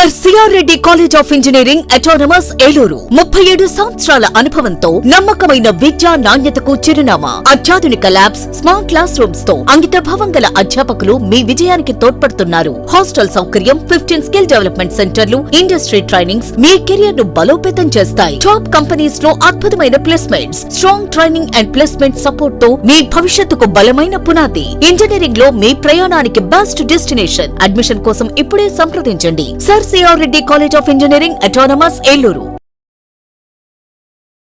Sir CR Reddy college of engineering autonomous Eluru 37 సంవత్సరాల అనుభవంతో నమ్మకమైన విద్యా నాణ్యతకు చిరునామా. అత్యాధునిక ల్యాబ్స్, స్మార్ట్ క్లాస్ రూమ్స్ తో అంకితభావం గల అధ్యాపకులు మీ విజయానికి తోడ్పడుతున్నారు. హాస్టల్ సౌకర్యం, 15 స్కిల్ డెవలప్మెంట్ సెంటర్లు, ఇండస్ట్రీ ట్రైనింగ్స్ మీ కెరియర్ ను బలోపేతం చేస్తాయి. టాప్ కంపెనీస్ లో అద్భుతమైన placements, strong training and placement support తో మీ భవిష్యత్తుకు బలమైన పునాది. ఇంజనీరింగ్ లో మీ ప్రయాణానికి బెస్ట్ డెస్టినేషన్. అడ్మిషన్ కోసం ఇప్పుడే సంప్రదించండి. Sir CR Reddy college of engineering autonomous Eluru.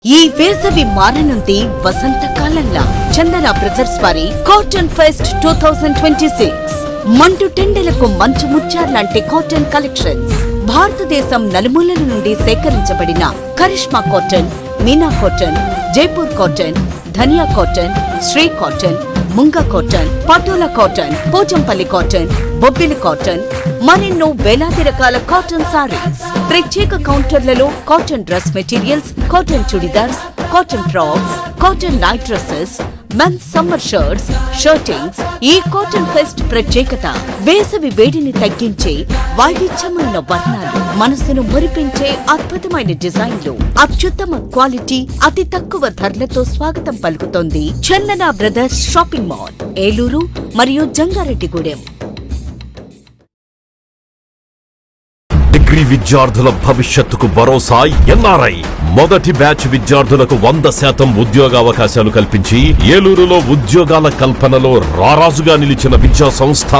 ఈ వేసవి మారనుంది వసంతకాలంలా. చందన బ్రదర్స్ వారి కాటన్ ఫెస్ట్ 2026 మంటు టెండలకు మంచు ముత్యాల్లాంటి కాటన్ కలెక్షన్స్. భారతదేశం నలుమూలల నుండి సేకరించబడిన Karishma cotton, Meena cotton, Jaipur cotton, Dhaniya cotton, Shri cotton, Munga cotton, Patola cotton, Pochampally cotton, Bobbili cotton, మరెన్నో వేలాది రకాల కాటన్ సారీస్. ప్రత్యేక కౌంటర్లలో cotton dress materials, cotton chudidars, cotton frocks, cotton night dresses, men's summer shirts, shirtings. ఈ కాటన్ ఫెస్ట్ ప్రత్యేకత వేసవి వేడిని తగ్గించే వైవిధ్యమైన వర్ణాలు, మనసును మురిపించే అద్భుతమైన డిజైన్లు, అత్యుత్తమ క్వాలిటీ, అతి తక్కువ ధరలతో స్వాగతం పలుకుతోంది చందన బ్రదర్స్ షాపింగ్ మాల్, ఏలూరు మరియు జంగారెడ్డిగూడెం. డిగ్రీ విద్యార్థుల భవిష్యత్తుకు భరోసా ఎన్ఆర్ఐ. మొదటి బ్యాచ్ విద్యార్థులకు 100% ఉద్యోగావకాశాలు కల్పించి ఏలూరులో ఉద్యోగాల కల్పనలో రారాజుగా నిలిచిన విద్యా సంస్థ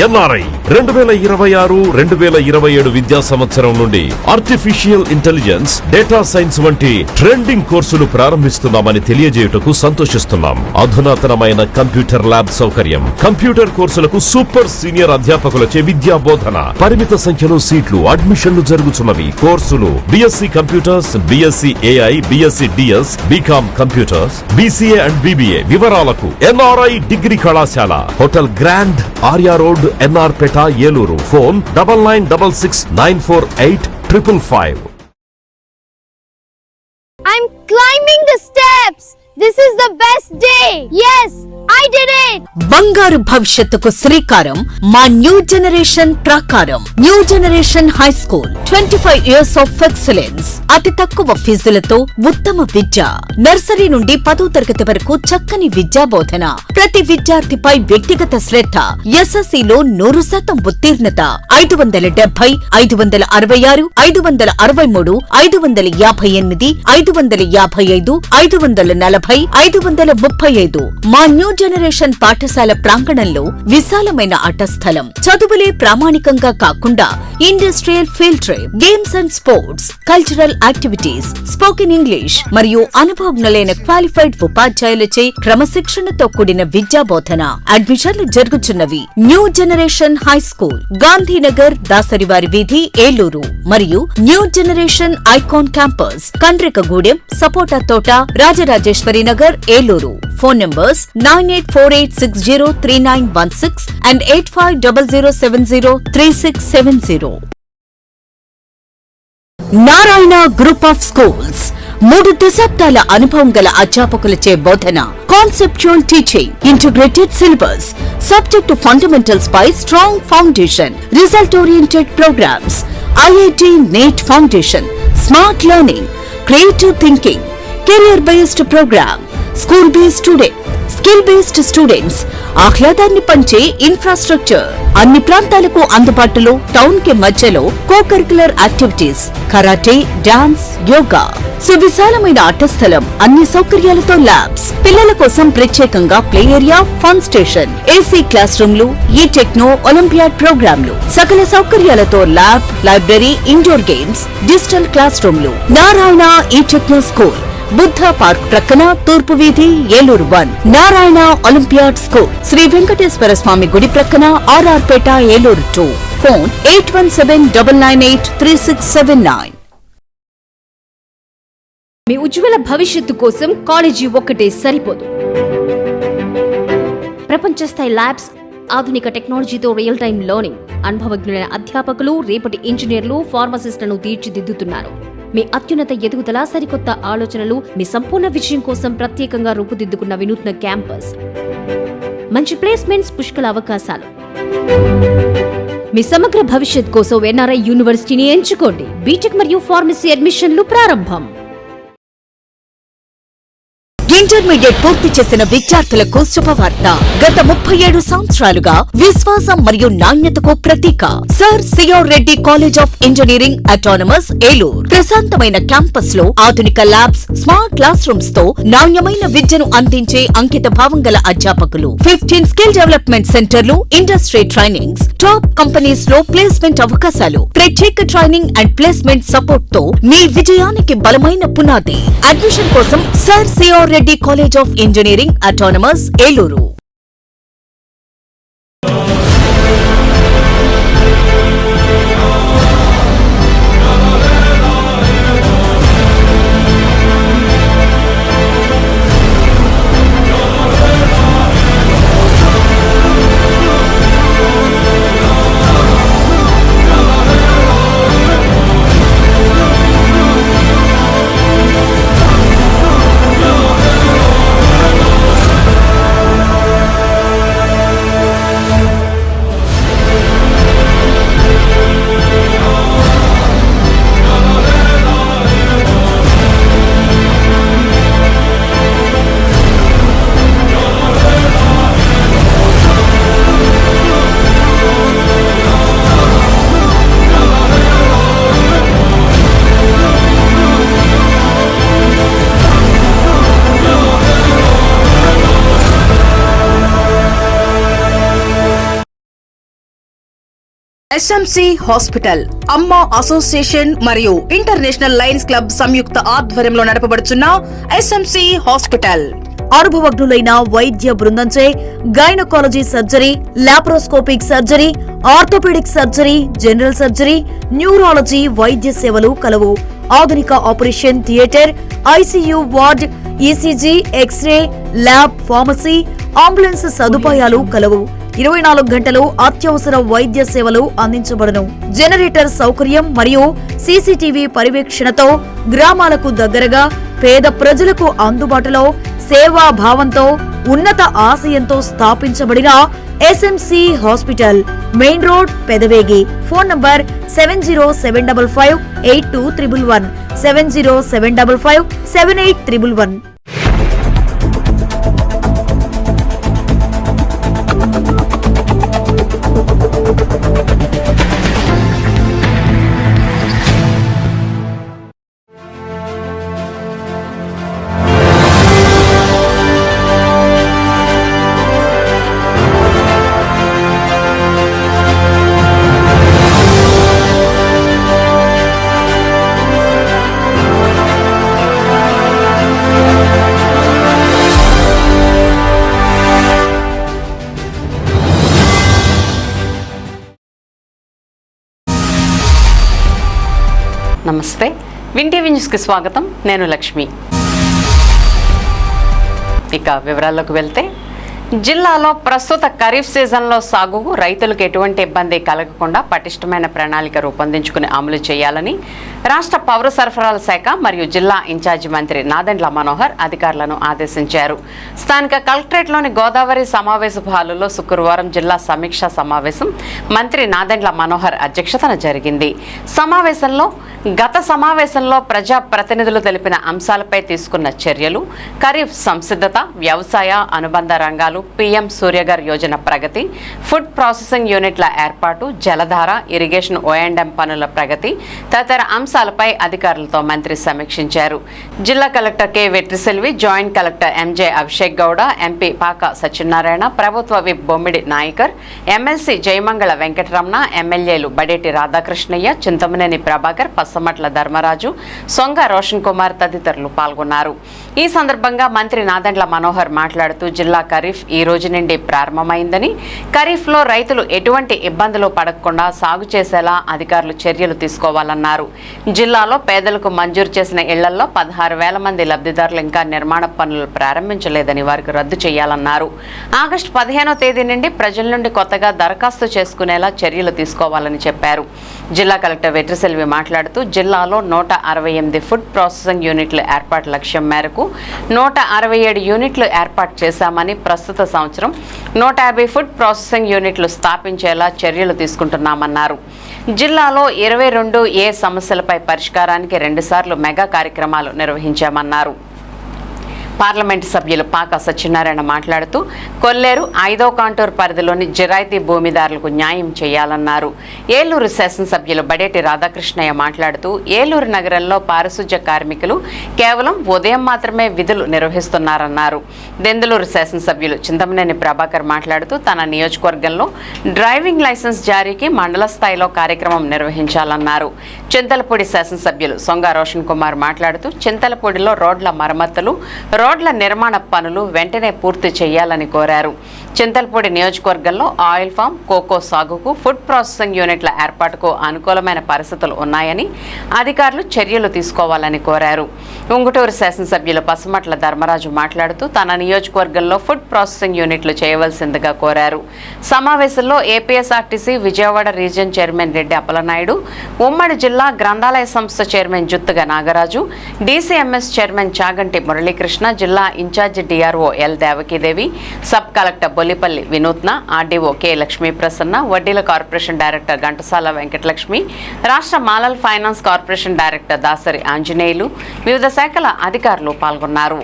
ఎన్ఆర్ఐ. 2026-2027 విద్యా సంవత్సరం నుండి ఆర్టిఫిషియల్ ఇంటెలిజెన్స్, డేటా సైన్స్ వంటి ట్రెండింగ్ కోర్సులు ప్రారంభిస్తున్నామని తెలియజేయుటకు సంతోషిస్తున్నాం. అధునాతనమైన కంప్యూటర్ ల్యాబ్ సౌకర్యం, కంప్యూటర్ కోర్సులకు సూపర్ సీనియర్ అధ్యాపకులచే విద్యా బోధన, పరిమిత సంఖ్యలో సీట్లు, అడ్మిషన్లు జరుగుతున్నవి. కోర్సులు BSc computers, BSc AI, BSc DS, BCom computers, BCA and BBA. వివరాలకు ఎన్ఆర్ఐ డిగ్రీ కళాశాల, hotel grand, Arya road, NR Peta, Eluru. Phone 9966948555. I'm climbing the steps. This is the best day. Yes, I did it. బంగారు భవిష్యత్తుకు శ్రీకారం మా న్యూ జనరేషన్ ప్రాకారం. New generation high school, 25 years of excellence. అతి తక్కువ ఫీజులతో ఉత్తమ విద్య. నర్సరీ నుండి 10వ తరగతి వరకు చక్కని విద్యా బోధన. ప్రతి విద్యార్థిపై వ్యక్తిగత శ్రద్ధ. SSCలో 100% ఉత్తీర్ణత. 570, 566, 563, 558, 555, 540, 535. మా న్యూ జనరేషన్ పాఠశాల ప్రాంగణంలో విశాలమైన ఆట స్థలం. చదువులే ప్రామాణికంగా కాకుండా industrial field trip, games and sports, cultural activities, spoken English మరియు అనుభవజ్ఞులైన క్వాలిఫైడ్ ఉపాధ్యాయులచే క్రమశిక్షణతో కూడిన విద్యా బోధన. అడ్మిషన్లు జరుగుతున్నవి. New generation high school, Gandhinagar, దాసరివారి వీధి, ఏలూరు మరియు new generation icon campus, Kandrikagudem, సపోటా తోట, Rajarajeshwari Nagar, Eluru. Phone numbers 9848603916 and 8500703670. Narayana group of schools 3 దశాబ్దాల అనుభవం గల అధ్యాపకులచే బోధన. Conceptual teaching, integrated syllabus, subject fundamentals పై strong foundation, result oriented programmes, IIT NEET foundation, smart learning, creative thinking, career based programme, school based student, skill based students, ఆహ్లాదాన్ని పంచే infrastructure, అన్ని ప్రాంతాలకు అందుబాటులో, టౌన్ కి మధ్యలో co-curricular activities, karate, dance, yoga, సువిశాలమైన ఆట స్థలం, అన్ని సౌకర్యాలతో ల్యాబ్స్, పిల్లల కోసం ప్రత్యేకంగా play area, fun station, AC class రూమ్లు, ఈ టెక్నో ఒలింపియాడ్ ప్రోగ్రాంలు, సకల సౌకర్యాలతో lab, library, indoor games, digital class రూమ్లు. నారాయణ ఈ టెక్నో స్కూల్, బుద్ధ పార్క్ ప్రక్కన, తూర్పు వీధి, ఏలూరు 1. నారాయణ ఒలింపియాడ్ స్కూల్, శ్రీ వెంకటేశ్వర స్వామి గుడి ప్రక్కన, RR పేట, ఏలూరు 2. ఫోన్ 8179983679. మీ ఉజ్వల భవిష్యత్తు కోసం కాలేజీ ఒక్కటే సరిపోదు. ప్రపంచ స్థాయి ల్యాబ్స్, ఆధునిక టెక్నాలజీతో రియల్ టైం లెర్నింగ్, అనుభవజ్ఞులైన అధ్యాపకులు, రేపటి ఇంజనీర్లు, ఫార్మసిస్టులను తీర్చిదిద్దుతున్నారు. మీ అత్యున్నత ఎదుగుదల, సరికొత్త ఆలోచనలు, మీ సంపూర్ణ విజయం కోసం ప్రత్యేకంగా రూపుదిద్దుకున్న వినూత్న క్యాంపస్, మంచి ప్లేస్మెంట్స్, పుష్కల అవకాశాలు. మీ సమగ్ర భవిష్యత్ కోసం ఎన్ఆర్ఐ యూనివర్సిటీని ఎంచుకోండి. బీటెక్ మరియు ఫార్మసీ అడ్మిషన్లు ప్రారంభం. ఇంటర్మీడియట్ పూర్తి చేసిన విద్యార్థులకు శుభవార్త. గత 37 సంవత్సరాలుగా విశ్వాసం మరియు నాణ్యతకు ప్రతీక sir CR Reddy college of engineering autonomous Eluru. ప్రశాంతమైన క్యాంపస్ లో ఆధునిక ల్యాబ్స్, స్మార్ట్ క్లాస్ రూమ్స్ తో నాణ్యమైన విద్యను అందించే అంకిత భావం గల అధ్యాపకులు, 15 స్కిల్ డెవలప్మెంట్ సెంటర్లు, ఇండస్ట్రీ ట్రైనింగ్స్, టాప్ కంపెనీస్ లో ప్లేస్మెంట్ అవకాశాలు, ప్రత్యేక ట్రైనింగ్ అండ్ ప్లేస్మెంట్ సపోర్ట్ తో మీ విజయానికి బలమైన పునాది. అడ్మిషన్ కోసం sir CR Reddy college of engineering autonomous Eluru. SMC hospital, Amma association మరియు ఇంటర్నేషనల్ లయన్స్ క్లబ్ సంయుక్త ఆధ్వర్యంలో నడపబడుచున్న ఎస్ఎంసి హాస్పిటల్ అనుభవజ్ఞులైన వైద్య బృందంచే gynaecology surgery, laparoscopic surgery, orthopaedic surgery, general surgery, neurology వైద్య సేవలు కలవు. ఆధునిక operation theatre, ICU ward, ECG, x-ray, lab, pharmacy, ambulance సదుపాయాలు కలవు. 24 గంటలు అత్యవసర వైద్య సేవలు అందించబడును. జనరేటర్ సౌకర్యం మరియు సీసీటీవీ పర్యవేక్షణతో గ్రామాలకు దగ్గరగా పేద ప్రజలకు అందుబాటులో సేవా భావంతో ఉన్నత ఆశయంతో స్థాపించబడిన SMC hospital, main road, Pedavegi. Phone number 7075582111 70755811. నమస్తే, విన్ టీవీ న్యూస్కి స్వాగతం. నేను లక్ష్మి. ఇక వివరాల్లోకి వెళ్తే, జిల్లాలో ప్రస్తుత ఖరీఫ్ సీజన్లో సాగుకు రైతులకు ఎటువంటి ఇబ్బంది కలగకుండా పటిష్టమైన ప్రణాళిక రూపొందించుకుని అమలు చేయాలని రాష్ట్ర పౌర సరఫరాల శాఖ మరియు జిల్లా ఇన్ఛార్జి మంత్రి నాదెండ్ల మనోహర్ అధికారులను ఆదేశించారు. స్థానిక కలెక్టరేట్లోని గోదావరి సమావేశపు హాలులో శుక్రవారం జిల్లా సమీక్షా సమావేశం మంత్రి నాదెండ్ల మనోహర్ అధ్యక్షతన జరిగింది. గత సమావేశంలో ప్రజా ప్రతినిధులు తెలిపిన అంశాలపై తీసుకున్న చర్యలు, ఖరీఫ్ సంసిద్ధత, వ్యవసాయ అనుబంధ రంగాలు, పీఎం సూర్యఘర్ యోజన ప్రగతి, ఫుడ్ ప్రాసెసింగ్ యూనిట్ల ఏర్పాటు, జలధార, ఇరిగేషన్ ఓఎండ్ఎం పనుల ప్రగతి తదితర అంశాలపై అధికారులతో మంత్రి సమీక్షించారు. జిల్లా collector K Vetriselvi, joint collector MJ Abhishek Gowda, MP Paka Satyanarayana, ప్రభుత్వ విప్ బొమ్మిడి నాయకర్, ఎమ్మెల్సీ జయమంగళ వెంకటరమణ, ఎమ్మెల్యేలు బడేటి రాధాకృష్ణయ్య, చింతమనేని ప్రభాకర్, పచ్చమట్ల ధర్మరాజు, సొంగ రోషన్ కుమార్ తదితరులు పాల్గొన్నారు. ఈ సందర్భంగా మంత్రి నాదెండ్ల మనోహర్ మాట్లాడుతూ, జిల్లా ఖరీఫ్ ఈ రోజు నుండి ప్రారంభమైందని, ఖరీఫ్లో రైతులు ఎటువంటి ఇబ్బందులు పడకుండా సాగు చేసేలా అధికారులు చర్యలు తీసుకోవాలన్నారు. జిల్లాలో పేదలకు మంజూరు చేసిన ఇళ్లలో 16,000 మంది లబ్ధిదారులు ఇంకా నిర్మాణ పనులు ప్రారంభించలేదని వారికి రద్దు చేయాలన్నారు. ఆగస్టు 15వ తేదీ నుండి ప్రజల నుండి కొత్తగా దరఖాస్తు చేసుకునేలా చర్యలు తీసుకోవాలని చెప్పారు. జిల్లా కలెక్టర్ వెట్రిసెల్వి మాట్లాడుతూ, జిల్లాలో 168 ఫుడ్ ప్రాసెసింగ్ యూనిట్ల ఏర్పాటు లక్ష్యం మేరకు 167 యూనిట్లు ఏర్పాటు చేశామని, ప్రస్తుత ప్రస్తుత సంవత్సరం 150 ఫుడ్ ప్రాసెసింగ్ యూనిట్లు స్థాపించేలా చర్యలు తీసుకుంటున్నామన్నారు. జిల్లాలో 22 సమస్యలపై పరిష్కారానికి 2 సార్లు మెగా కార్యక్రమాలు నిర్వహించామన్నారు. పార్లమెంటు సభ్యులు పాక సత్యనారాయణ మాట్లాడుతూ కొల్లేరు 5వ కాంటూర్ పరిధిలోని జిరాయితీ భూమిదారులకు న్యాయం చేయాలన్నారు. ఏలూరు శాసనసభ్యులు బడేటి రాధాకృష్ణయ్య మాట్లాడుతూ ఏలూరు నగరంలో పారిశుధ్య కార్మికులు కేవలం ఉదయం మాత్రమే విధులు నిర్వహిస్తున్నారన్నారు. దెందులూరు శాసనసభ్యులు చింతమనేని ప్రభాకర్ మాట్లాడుతూ తన నియోజకవర్గంలో డ్రైవింగ్ లైసెన్స్ జారీకి మండల స్థాయిలో కార్యక్రమం నిర్వహించాలన్నారు. చింతలపూడి శాసనసభ్యులు సొంగ రోషన్ కుమార్ మాట్లాడుతూ చింతలపూడిలో రోడ్ల మరమ్మతులు రోడ్ల నిర్మాణ పనులు వెంటనే పూర్తి చేయాలని కోరారు. చింతలపూడి నియోజకవర్గంలో ఆయిల్ ఫామ్, కోకో సాగుకు, ఫుడ్ ప్రాసెసింగ్ యూనిట్ల ఏర్పాటుకు అనుకూలమైన పరిస్థితులు ఉన్నాయని అధికారులు చర్యలు తీసుకోవాలని కోరారు. ఉంగుటూరు శాసనసభ్యులు పసుమట్ల ధర్మరాజు మాట్లాడుతూ తన నియోజకవర్గంలో ఫుడ్ ప్రాసెసింగ్ యూనిట్లు చేయవలసిందిగా కోరారు. సమావేశంలో APSRTC Vijayawada region chairman Reddy Appalanaidu, ఉమ్మడి జిల్లా గ్రంథాలయ సంస్థ chairman Juttuga Nagaraju, DCMS chairman Chaganti Muralikrishna, జిల్లా incharge DRO L Devakidevi, sub collector Bollipalli Vinutna, RDO K Lakshmi Prasanna, వడ్డీల కార్పొరేషన్ డైరెక్టర్ ఘంటసాల వెంకటలక్ష్మి, రాష్ట్ర మాలల్ finance corporation director Dasari Anjaneyulu, వివిధ శాఖల అధికారులు పాల్గొన్నారు.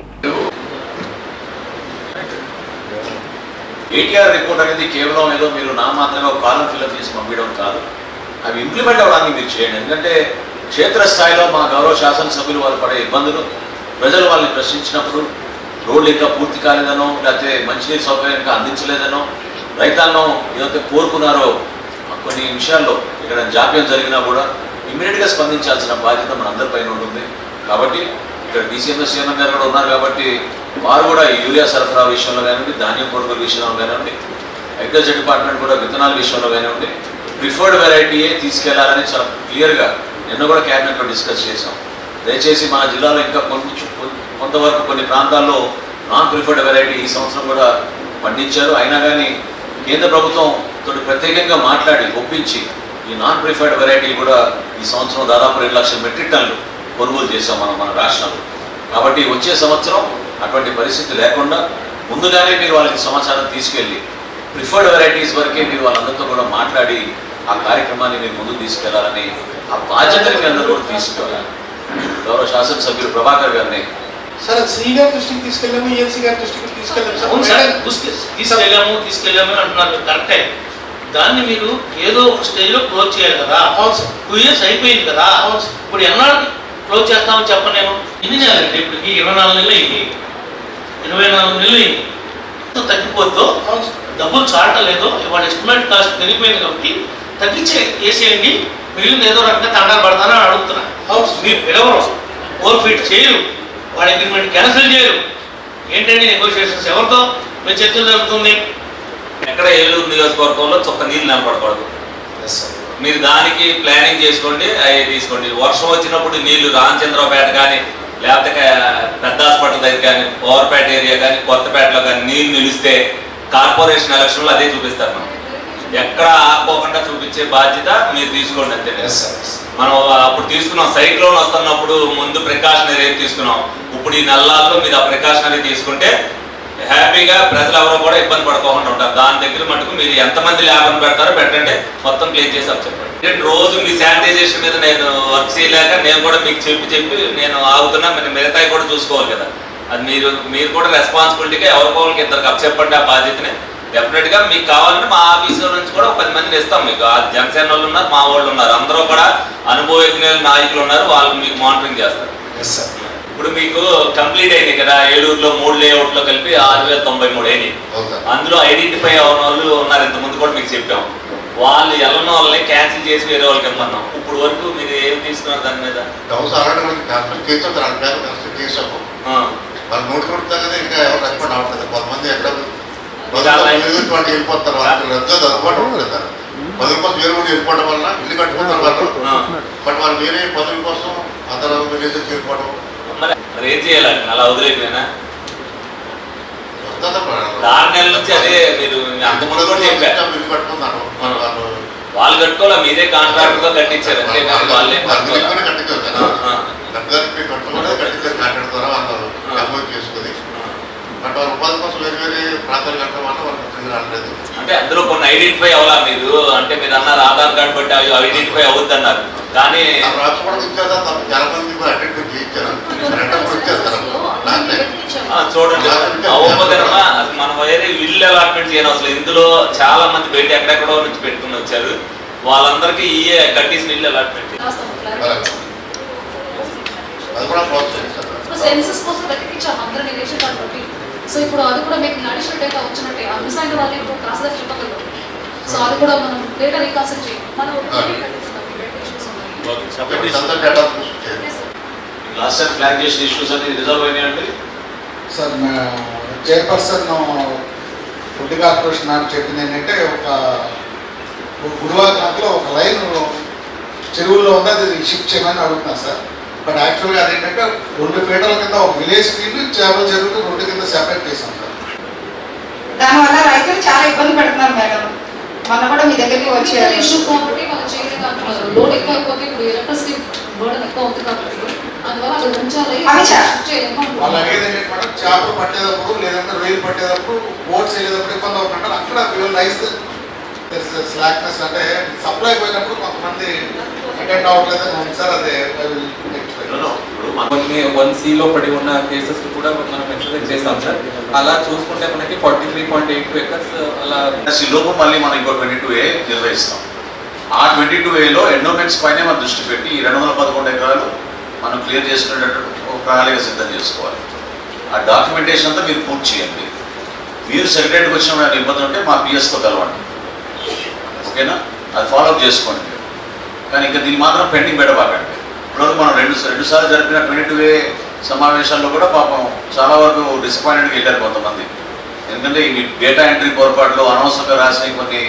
ఏటీఆర్ రిపోర్ట్ అనేది కేవలం ఏదో మీరు నామాత్రంగా ఒక కాలం ఫిల్అప్ చేసి పంపించడం కాదు, అవి ఇంప్లిమెంట్ అవ్వడానికి మీరు చేయండి. ఎందుకంటే క్షేత్రస్థాయిలో మా గౌరవ శాసనసభ్యులు వాళ్ళు పడే ఇబ్బందులు, ప్రజలు వాళ్ళని ప్రశ్నించినప్పుడు రోడ్లు ఇంకా పూర్తి కాలేదనో, లేకపోతే మంచినీరు సౌకర్యం ఇంకా అందించలేదనో, రైతాంగం ఏదైతే కోరుకున్నారో కొన్ని విషయాల్లో ఇక్కడ జాప్యం జరిగినా కూడా ఇమ్మీడియట్గా స్పందించాల్సిన బాధ్యత మన అందరిపైన ఉంటుంది. కాబట్టి ఇక్కడ డీసీఎంఎస్ చైర్మన్ గారు కూడా ఉన్నారు కాబట్టి వారు కూడా యూరియా సరఫరా విషయంలో కానివ్వండి, ధాన్యం కొనుగోలు విషయంలో కానివ్వండి, అగ్రికల్చర్ డిపార్ట్మెంట్ కూడా విత్తనాల విషయంలో కానివ్వండి, ప్రిఫర్డ్ వెరైటీయే తీసుకెళ్లాలని చాలా క్లియర్గా నిన్న కూడా క్యాబినెట్లో డిస్కస్ చేశాం. దయచేసి మన జిల్లాలో ఇంకా కొంతవరకు కొన్ని ప్రాంతాల్లో నాన్ ప్రిఫర్డ్ వెరైటీ ఈ సంవత్సరం కూడా పండించారు. అయినా కానీ కేంద్ర ప్రభుత్వం తోటి ప్రత్యేకంగా మాట్లాడి ఒప్పించి ఈ నాన్ ప్రిఫర్డ్ వెరైటీ కూడా ఈ సంవత్సరం దాదాపు 2 లక్షల మెట్రిక్ టన్నులు కొనుగోలు చేశాం మన రాష్ట్రంలో. కాబట్టి వచ్చే సంవత్సరం అటువంటి పరిస్థితి లేకుండా ముందుగానే మీరు వాళ్ళకి సమాచారం తీసుకెళ్ళి ప్రిఫర్డ్ వెరైటీస్ వరకే మీరు వాళ్ళందరితో కూడా మాట్లాడి ఆ కార్యక్రమాన్ని మీరు ముందుకు తీసుకెళ్లాలని ఆ బాధ్యతని మీ అందరూ కూడా తీసుకోవాలి. గౌరవ శాసనసభ్యులు ప్రభాకర్ గారిని సార్ శ్రీ గారి దృష్టికి తీసుకెళ్ళాము, ఈఎన్సీ గారి దృష్టికి తీసుకెళ్ళాము తీసుకెళ్ళాము అంటున్నారు. కరెక్టే, దాన్ని మీరు ఏదో ఒక స్టేజ్లో క్లోజ్ చేయాలి కదా. 2 years అయిపోయింది కదా. ఇప్పుడు ఎన్నాళ్ళు క్లోజ్ చేస్తామని చెప్పనేమో. ఎన్ని నెలలండి ఇప్పటికి? 24 నెలలు అయింది. 24 నెలలు అయింది. తగ్గిపోద్దో, డబ్బులు చాటలేదు, ఇవాళ ఎస్టిమేట్ కాస్ట్ పెరిగిపోయింది కాబట్టి తగ్గించే వేసేయండి, మిగిలిన ఏదో రకంగా తండాలు పడతానని అడుగుతున్నా. మీరు పిలవరు, ఫోర్ఫిట్ చేయరు, వాడి అగ్రిమెంట్ క్యాన్సిల్ చేయరు. ఏంటండి నెగోషియేషన్స్? ఎవరితో మీరు చర్చలు జరుగుతుంది? ఎక్కడ ఏలూరు నియోజకవర్గంలో చొక్క నీళ్ళు నిలబడకూడదు. మీరు దానికి ప్లానింగ్ చేసుకోండి, అవి తీసుకోండి. వర్షం వచ్చినప్పుడు నీళ్లు రామచంద్రపేట కానీ, లేకపోతే పెద్ద హాస్పిటల్ దగ్గర కానీ, పవర్పేట ఏరియా కానీ, కొత్తపేటలో కానీ నీళ్ళు నిలిస్తే కార్పొరేషన్ ఎలక్షన్లో అదే చూపిస్తారు. మనం ఎక్కడ ఆపుకోకుండా చూపించే బాధ్యత మీరు తీసుకోండి అంతే. మనం అప్పుడు తీసుకున్నాం, సైక్లోన్ వస్తున్నప్పుడు ముందు ప్రికాషనరీ తీసుకున్నాం. ఇప్పుడు ఈ నెలల్లో మీరు ఆ ప్రికాషనరీ తీసుకుంటే హ్యాపీగా ప్రజలు ఎవరో కూడా ఇబ్బంది పడుకోకుండా ఉంటారు. దాని దగ్గర మటుకు మీరు ఎంతమంది లేబర్ పెడతారో పెట్టండి, మొత్తం క్లీన్ చేసి చెప్పండి. రోజు మీ శానిటైజేషన్ మీద నేను వర్క్ చేయలేక నేను కూడా మీకు చెప్పి నేను ఆగుతున్నా. మిగతాయి కూడా చూసుకోవాలి కదా. అది మీరు కూడా రెస్పాన్సిబిలిటీగా ఎవరికోళ్ళకి ఇద్దరికి అప్పచెప్పండి ఆ బాధ్యతని. డెఫినెట్గా మీకు కావాలంటే మా ఆఫీసుల నుంచి కూడా 10 మందిని ఇస్తాం మీకు. ఆ జనసేన వాళ్ళు ఉన్నారు, మా వాళ్ళు ఉన్నారు, అందరూ కూడా అనుభవజ్ఞుల నాయకులు ఉన్నారు, వాళ్ళు మీకు మానిటరింగ్ చేస్తారు. ఇప్పుడు మీకు కంప్లీట్ అయింది కదా, ఏలూరులో 3 లేఅవుట్లో కలిపి 6093 అయినాయి. అందులో ఐడెంటిఫై అవ్వని వాళ్ళు ఉన్నారు, ఇంతకుముందు కూడా మీకు చెప్పాం. వాళ్ళు వెళ్ళిన వాళ్ళని క్యాన్సిల్ చేసి వేరే వాళ్ళకి ఇమ్మన్నాం. ఇప్పుడు వరకు మీరు ఏం తీసుకున్నారు దాని మీద? వెళ్ళిపోవడం వల్ల ఇల్లు కట్టుకుంటారు వాళ్ళు, బట్ వాళ్ళు వేరే పదవి కోసం అందరూ విలేజెస్ వెళ్ళిపోవడం. మరి ఏం చేయాలి? అలా వదిలేకపోయినా 6 నెలల నుంచి అదే మీరు అంతకుముందు కూడా చెప్పారు. వాళ్ళు కట్టుకోవాలా, మీదే కాంట్రాక్ట్ గా కట్టించారు అంటే వాళ్ళే చేసుకుని బట్ వాళ్ళ ఉపాధి కోసం వేరే వేరే రాత్రి కట్టమన్నా వాళ్ళకి తిరిగి రాలేదు. అంటే అందులో కొన్ని ఐడెంటిఫై అవ్వాలా మీరు? అంటే మీరు అన్నారు ఆధార్ కార్డు బట్టి అవి ఐడెంటిఫై అవుద్ది అన్నారు, కానీ రాసుకోవడం ఇచ్చేదా తప్ప చాలా మంది అటెండ్ చేయించారు, రెండప్పుడు ఇచ్చేస్తారు. చూడండి అవ్వకపోతేనమ్మా మనం వేరే ఇల్లు అలాట్మెంట్ చేయను అసలు. ఇందులో చాలా మంది బయట ఎక్కడెక్కడో నుంచి పెట్టుకుని వచ్చారు, వాళ్ళందరికీ ఈ కట్టేసిన ఇల్లు అలాట్మెంట్ అది కూడా ప్రోత్సహిస్తారు. సెన్సస్ కోసం వెతికించాం అందరూ రిలేషన్ కాబట్టి. సో ఇప్పుడు అది కూడా మీకు అడిషనల్ డేటా వచ్చినట్టే మిస్ అయిన వాళ్ళు ఇప్పుడు క్రాస్ చెప్పగలరు. సో అది కూడా మనం డేటా రీకాన్సిల్ చేయాలి. మనం లాస్ట్ టైం ఫ్లాగ్ చేసిన ఇష్యూస్ అన్ని రిజర్వ్ అయినాయండి సార్. చైర్పర్సన్ ఫుడ్ కార్పొరేషన్ నాకు చెప్పింది ఏంటంటే ఒక గుడివాకలో ఒక లైన్ చెరువుల్లో ఉంది, అది షిఫ్ట్ చేయమని అడుగుతున్నా సార్. బట్ యాక్చువల్గా అదేంటంటే 2 ఫీటర్ల కింద ఒక విలేజ్ ఫీల్డ్ చేపల చెరువులు 2 కింద సెపరేట్ చేసాం సార్. దానివల్ల రైతులు చాలా ఇబ్బంది పెడుతున్నారు మేడం. మన కూడా మీ దగ్గరికి వచ్చారు ఇష్యూ కాబట్టి మనం చేయలేదు అంటున్నారు. లోడ్ ఎక్కువ అయిపోతే ఇప్పుడు ఎలక్ట్రిసిటీ బర్డన్ ఎక్కువ అవుతుంది కాబట్టి అందువల్ల అది ఉంచాలి. వాళ్ళు అడిగేది ఏంటంటే మేడం, చేపలు పట్టేటప్పుడు లేదంటే రొయ్యలు పట్టేటప్పుడు బోట్స్ వెళ్ళేటప్పుడు ఇబ్బంది అవుతుంటారు. అక్కడ రైస్ స్లాక్నెస్ అంటే సప్లై పోయినప్పుడు కొంతమంది అటెండ్ అవ్వట్లేదు సార్. అదే కొన్ని 1Cలో పడి ఉన్న కేసెస్ కూడా మనం ఎక్సర్సైజ్ చేస్తాం సార్. అలా చూసుకుంటే మనకి 43.82 ఎకర్స్ అలా లోపు మళ్ళీ మనం ఇంకో 22A నిర్వహిస్తాం. ఆ 22Aలో ఎండోమెంట్స్ పైనే మనం దృష్టి పెట్టి ఈ 211 ఎకరాలు మనం క్లియర్ చేసుకునేటట్టు ఒక ప్రణాళిక సిద్ధం చేసుకోవాలి. ఆ డాక్యుమెంటేషన్ అంతా మీరు పూర్తి చేయండి. మీరు సెక్రటరీకి వచ్చిన ఇబ్బంది ఉంటే మా పిఎస్తో కలవండి, ఓకేనా? అది ఫాలోఅప్ చేసుకోండి. కానీ ఇంకా దీన్ని మాత్రం పెండింగ్ పెట్టబాకండి. ఇప్పుడు మనం రెండు సార్లు జరిపిన 22A సమావేశాల్లో కూడా పాపం చాలా వరకు డిసప్పాయింటెడ్గా వెళ్ళారు కొంతమంది. ఎందుకంటే ఈ డేటా ఎంట్రీ పొరపాట్లు అనవసరంగా రాసిన కొన్ని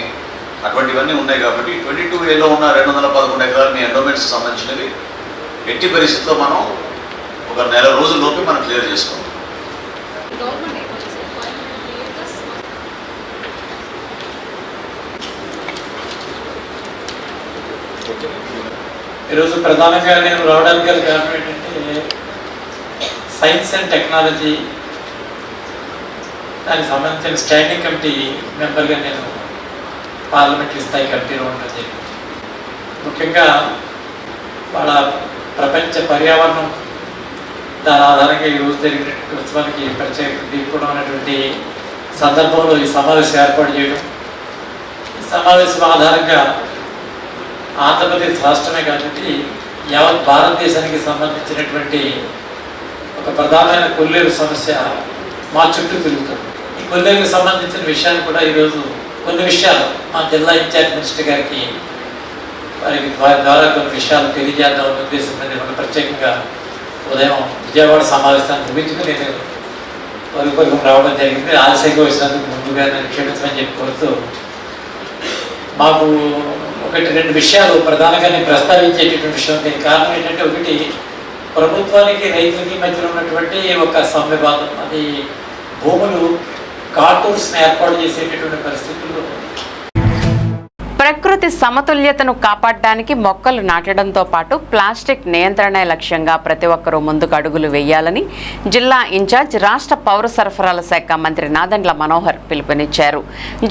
అటువంటివన్నీ ఉన్నాయి. కాబట్టి 22Aలో ఉన్న 211 ఎకరాలు మీ ఎండోమెంట్స్కి సంబంధించినవి ఎట్టి పరిస్థితుల్లో మనం ఒక నెల రోజుల్లోపే మనం క్లియర్ చేసుకోవాలి. ఈరోజు ప్రధానంగా నేను రావడానికి గల కారణం ఏంటంటే సైన్స్ అండ్ టెక్నాలజీ దానికి సంబంధించిన స్టాండింగ్ కమిటీ మెంబర్గా నేను పార్లమెంటరీ స్థాయి కమిటీలో ఉండడం జరిగింది. ముఖ్యంగా వాళ్ళ ప్రపంచ పర్యావరణం దాని ఆధారంగా ఈరోజు జరిగినటువంటి ఉత్సవానికి ప్రత్యేక దీపడం అనేటువంటి సందర్భంలో ఈ సమావేశం ఏర్పాటు చేయడం, ఈ సమావేశం ఆధారంగా ఆంధ్రప్రదేశ్ రాష్ట్రమే కాదండి యావత్ భారతదేశానికి సంబంధించినటువంటి ఒక ప్రధానమైన కొల్లేరు సమస్య మా చుట్టూ తిరుగుతుంది. ఈ కొల్లేరుకు సంబంధించిన విషయాలు కూడా ఈరోజు కొన్ని విషయాలు మా జిల్లా ఇన్ఛార్జ్ మినిస్టర్ గారికి వారి ద్వారా కొన్ని విషయాలు తెలియజేద్దామనే ఉద్దేశంతో నేను ప్రత్యేకంగా ఉదయం విజయవాడ సమావేశాన్ని ముగించుకుని నేను పరుగు రావడం జరిగింది. ఆలస్యంగా వచ్చినందుకు ముందుగా నేను క్షమించమని చెప్పి కోరుతూ మాకు 1-2 విషయాలు ప్రధానంగా నేను ప్రస్తావించేటటువంటి విషయం. దీనికి కారణం ఏంటంటే, ఒకటి ప్రభుత్వానికి రైతులకి మధ్యలో ఉన్నటువంటి ఒక సంవివాదం. అది భూములు కాటూర్స్ని ఏర్పాటు చేసేటటువంటి పరిస్థితుల్లో ప్రకృతి సమతుల్యతను కాపాడడానికి మొక్కలు నాటడంతో పాటు ప్లాస్టిక్ నియంత్రణ లక్ష్యంగా ప్రతి ఒక్కరూ ముందుకు అడుగులు వేయాలని జిల్లా ఇన్ఛార్జ్ రాష్ట్ర పౌర సరఫరాల శాఖ మంత్రి నాదెండ్ల మనోహర్ పిలుపునిచ్చారు.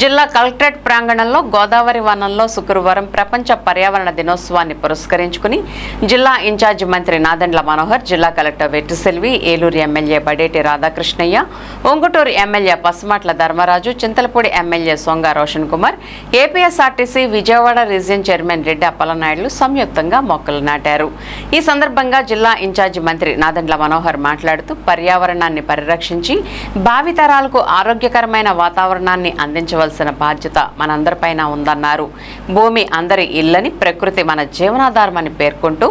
జిల్లా కలెక్టరేట్ ప్రాంగణంలో గోదావరి వనంలో శుక్రవారం ప్రపంచ పర్యావరణ దినోత్సవాన్ని పురస్కరించుకుని జిల్లా ఇన్ఛార్జ్ మంత్రి నాదెండ్ల మనోహర్, జిల్లా collector Vettiselvi, Eluru MLA Badeti Radhakrishnayya, Onguturu MLA Pasumatla Dharmaraju, Chintalapudi MLA Songa Roshan Kumar, APSRTC Vijayawada region chairman Reddy Appalanaidu సంయుక్తంగా మొక్కలు నాటారు. ఈ సందర్భంగా జిల్లా ఇన్ఛార్జి మంత్రి నాదెండ్ల మనోహర్ మాట్లాడుతూ పర్యావరణాన్ని పరిరక్షించి భావితరాలకు ఆరోగ్యకరమైన వాతావరణాన్ని అందించవలసిన బాధ్యత మనందరిపైన ఉందన్నారు. భూమి అందరి ఇల్లని, ప్రకృతి మన జీవనాధారమని పేర్కొంటూ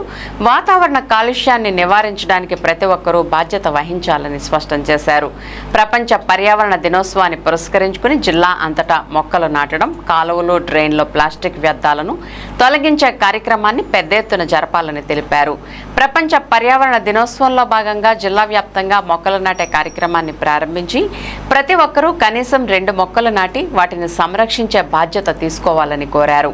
వాతావరణ కాలుష్యాన్ని నివారించడానికి ప్రతి ఒక్కరూ బాధ్యత వహించాలని స్పష్టం చేశారు. ప్రపంచ పర్యావరణ దినోత్సవాన్ని పురస్కరించుకుని జిల్లా అంతటా మొక్కలు నాటడం, కాలువలు, డ్రైన్లో ప్లాస్టిక్ వ్యర్థాలను తొలగించే కార్యక్రమాన్ని పెద్ద ఎత్తున జరపాలని తెలిపారు. ప్రపంచ పర్యావరణ దినోత్సవంలో భాగంగా జిల్లా వ్యాప్తంగా మొక్కలు నాటే కార్యక్రమాన్ని ప్రారంభించి ప్రతి ఒక్కరూ కనీసం 2 మొక్కలు నాటి వాటిని సంరక్షించే బాధ్యత తీసుకోవాలని కోరారు.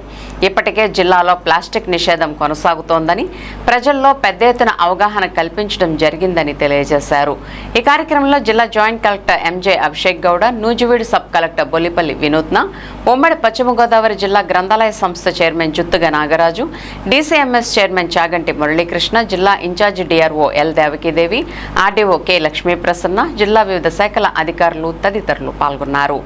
ఇప్పటికే జిల్లాలో ప్లాస్టిక్ నిషేధం కొనసాగుతోందని, ప్రజల్లో పెద్ద ఎత్తున అవగాహన కల్పించడం జరిగిందని తెలియజేశారు. ఈ కార్యక్రమంలో జిల్లా joint collector MJ Abhishek Gowda, Nuzvid sub collector Bollipalli Vinutna, ఉమ్మడి పశ్చిమ గోదావరి జిల్లా గ్రంథాలయ సంస్థ chairman Juttuga Nagaraju, DCMS chairman Chaganti Muralikrishna, జిల్లా incharge DRO L Devakidevi, RDO K Lakshmiprasanna, జిల్లా వివిధ శాఖల అధికారులు తదితరులు పాల్గొన్నారు.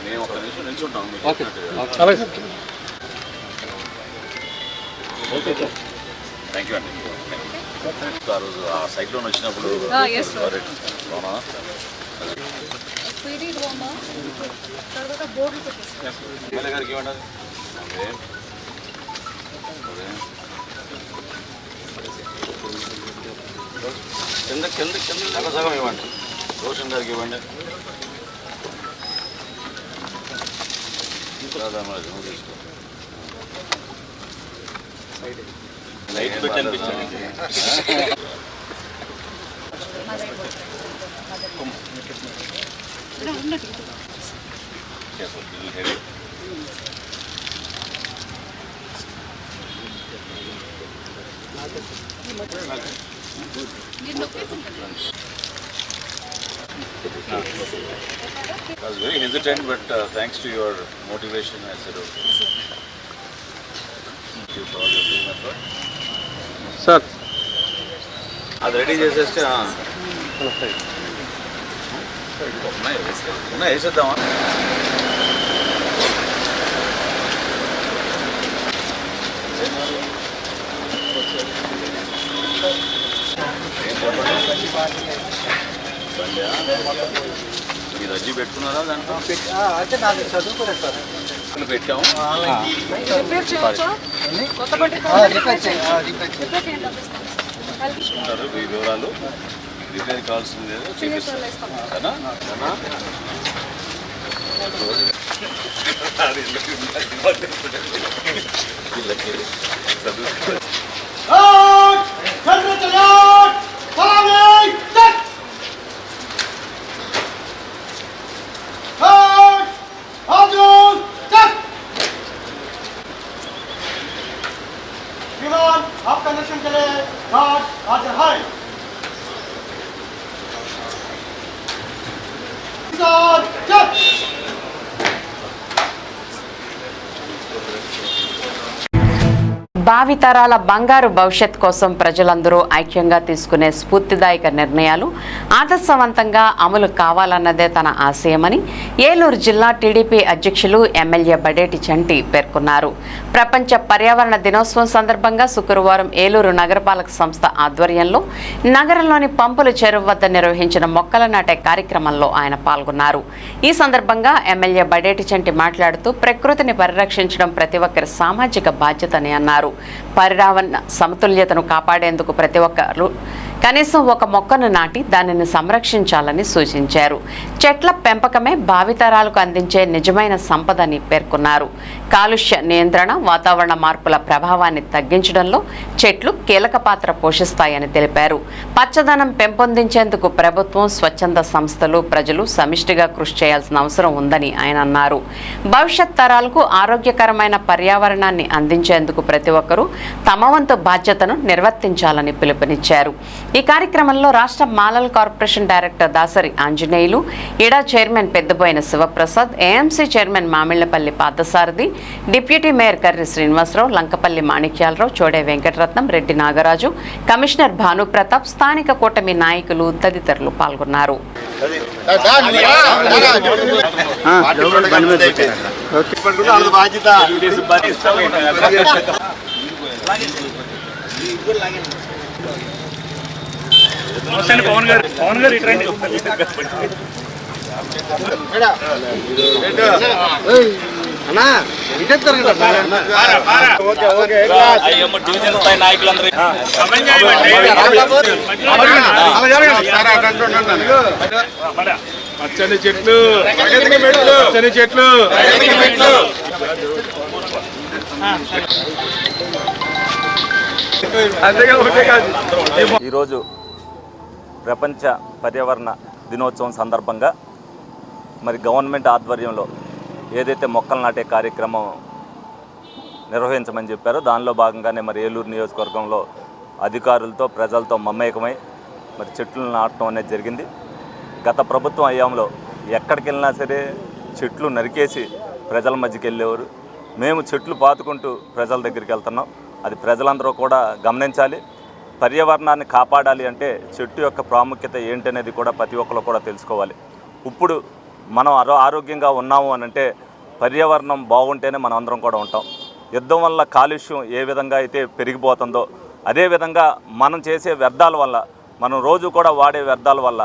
మేము ఒక నిమిషం నిల్చుంటాం. థ్యాంక్ యూ అండి. ఆ రోజు ఆ సైక్లోన్ వచ్చినప్పుడు ఎమ్మెల్యే గారికి ఏమంటారు? కింద కింద కింద సగం ఇవ్వండి. రోషన్ గారికి ఇవ్వండి. తీసుకో. లైట్ పెట్టి అనిపించండి. I was very hesitant, but thanks to your motivation, I said okay. Thank you for all your team effort. Sir. అది రెడీ చేసేస్తే ఉన్నాయి వేసేద్దామా? మీరు రద్దీ పెట్టుకున్నారా దాంట్లో? అంటే నాకు చదువుకోలేదు సార్. పెట్టాము. ఈ వివరాలు రిపేర్ కావాల్సింది చూపిస్తాను. आपका दर्शन के लिए घाट हाजिर है। భావితరాల బంగారు భవిష్యత్ కోసం ప్రజలందరూ ఐక్యంగా తీసుకునే స్ఫూర్తిదాయక నిర్ణయాలు ఆదర్శవంతంగా అమలు కావాలన్నదే తన ఆశయమని ఏలూరు జిల్లా టీడీపీ అధ్యక్షులు ఎమ్మెల్యే బడేటి చంటి పేర్కొన్నారు. ప్రపంచ పర్యావరణ దినోత్సవం సందర్భంగా శుక్రవారం ఏలూరు నగరపాలక సంస్థ ఆధ్వర్యంలో నగరంలోని పంపుల చెరువు వద్ద నిర్వహించిన మొక్కలు నాటే కార్యక్రమంలో ఆయన పాల్గొన్నారు. ఈ సందర్భంగా ఎమ్మెల్యే బడేటి చంటి మాట్లాడుతూ ప్రకృతిని పరిరక్షించడం ప్రతి ఒక్కరి సామాజిక బాధ్యతని అన్నారు. పర్యావరణ సమతుల్యతను కాపాడేందుకు ప్రతి ఒక్కరు కనీసం ఒక మొక్కను నాటి దానిని సంరక్షించాలని సూచించారు. చెట్ల పెంపకమే భావితరాలకు అందించే నిజమైన సంపదని పేర్కొన్నారు. కాలుష్య నియంత్రణ, వాతావరణ మార్పుల ప్రభావాన్ని తగ్గించడంలో చెట్లు కీలక పాత్ర పోషిస్తాయని తెలిపారు. పచ్చదనం పెంపొందించేందుకు ప్రభుత్వం, స్వచ్ఛంద సంస్థలు, ప్రజలు సమిష్టిగా కృషి చేయాల్సిన అవసరం ఉందని ఆయన అన్నారు. భవిష్యత్ తరాలకు ఆరోగ్యకరమైన పర్యావరణాన్ని అందించేందుకు ప్రతి ఒక్కరూ తమ వంతు బాధ్యతను నిర్వర్తించాలని పిలుపునిచ్చారు. ఈ కార్యక్రమంలో రాష్ట్ర మాలల కార్పొరేషన్ డైరెక్టర్ దాసరి ఆంజనేయులు, ఇడా chairman Peddaboina Sivaprasad, AMC chairman Mamillapalli Parthasarathi, deputy mayor Karri Srinivasarao, Lankapalli Manikyalarao, Chode Venkataratnam, Reddy Nagaraju, commissioner Bhanupratap, స్థానిక కూటమి నాయకులు తదితరులు పాల్గొన్నారు. పవన్ గారు ఇటు రండి. డివిజన్ స్థాయి నాయకులందరూ పచ్చని చెట్లు, పచ్చని చెట్లు. ఈరోజు ప్రపంచ పర్యావరణ దినోత్సవం సందర్భంగా మరి గవర్నమెంట్ ఆధ్వర్యంలో ఏదైతే మొక్కలు నాటే కార్యక్రమం నిర్వహించమని చెప్పారో దానిలో భాగంగానే మరి ఏలూరు నియోజకవర్గంలో అధికారులతో ప్రజలతో మమేకమై మరి చెట్లు నాటడం అనేది జరిగింది. గత ప్రభుత్వం హయాంలో ఎక్కడికి వెళ్ళినా సరే చెట్లు నరికేసి ప్రజల మధ్యకి వెళ్ళేవారు. మేము చెట్లు పాతుకుంటూ ప్రజల దగ్గరికి వెళ్తున్నాం. అది ప్రజలందరూ కూడా గమనించాలి. పర్యావరణాన్ని కాపాడాలి అంటే చెట్టు యొక్క ప్రాముఖ్యత ఏంటనేది కూడా ప్రతి ఒక్కరు కూడా తెలుసుకోవాలి. ఇప్పుడు మనం ఆరోగ్యంగా ఉన్నాము అని అంటే పర్యావరణం బాగుంటేనే మనం అందరం కూడా ఉంటాం. యుద్ధం వల్ల కాలుష్యం ఏ విధంగా అయితే పెరిగిపోతుందో అదేవిధంగా మనం చేసే వ్యర్థాల వల్ల, మనం రోజు కూడా వాడే వ్యర్థాల వల్ల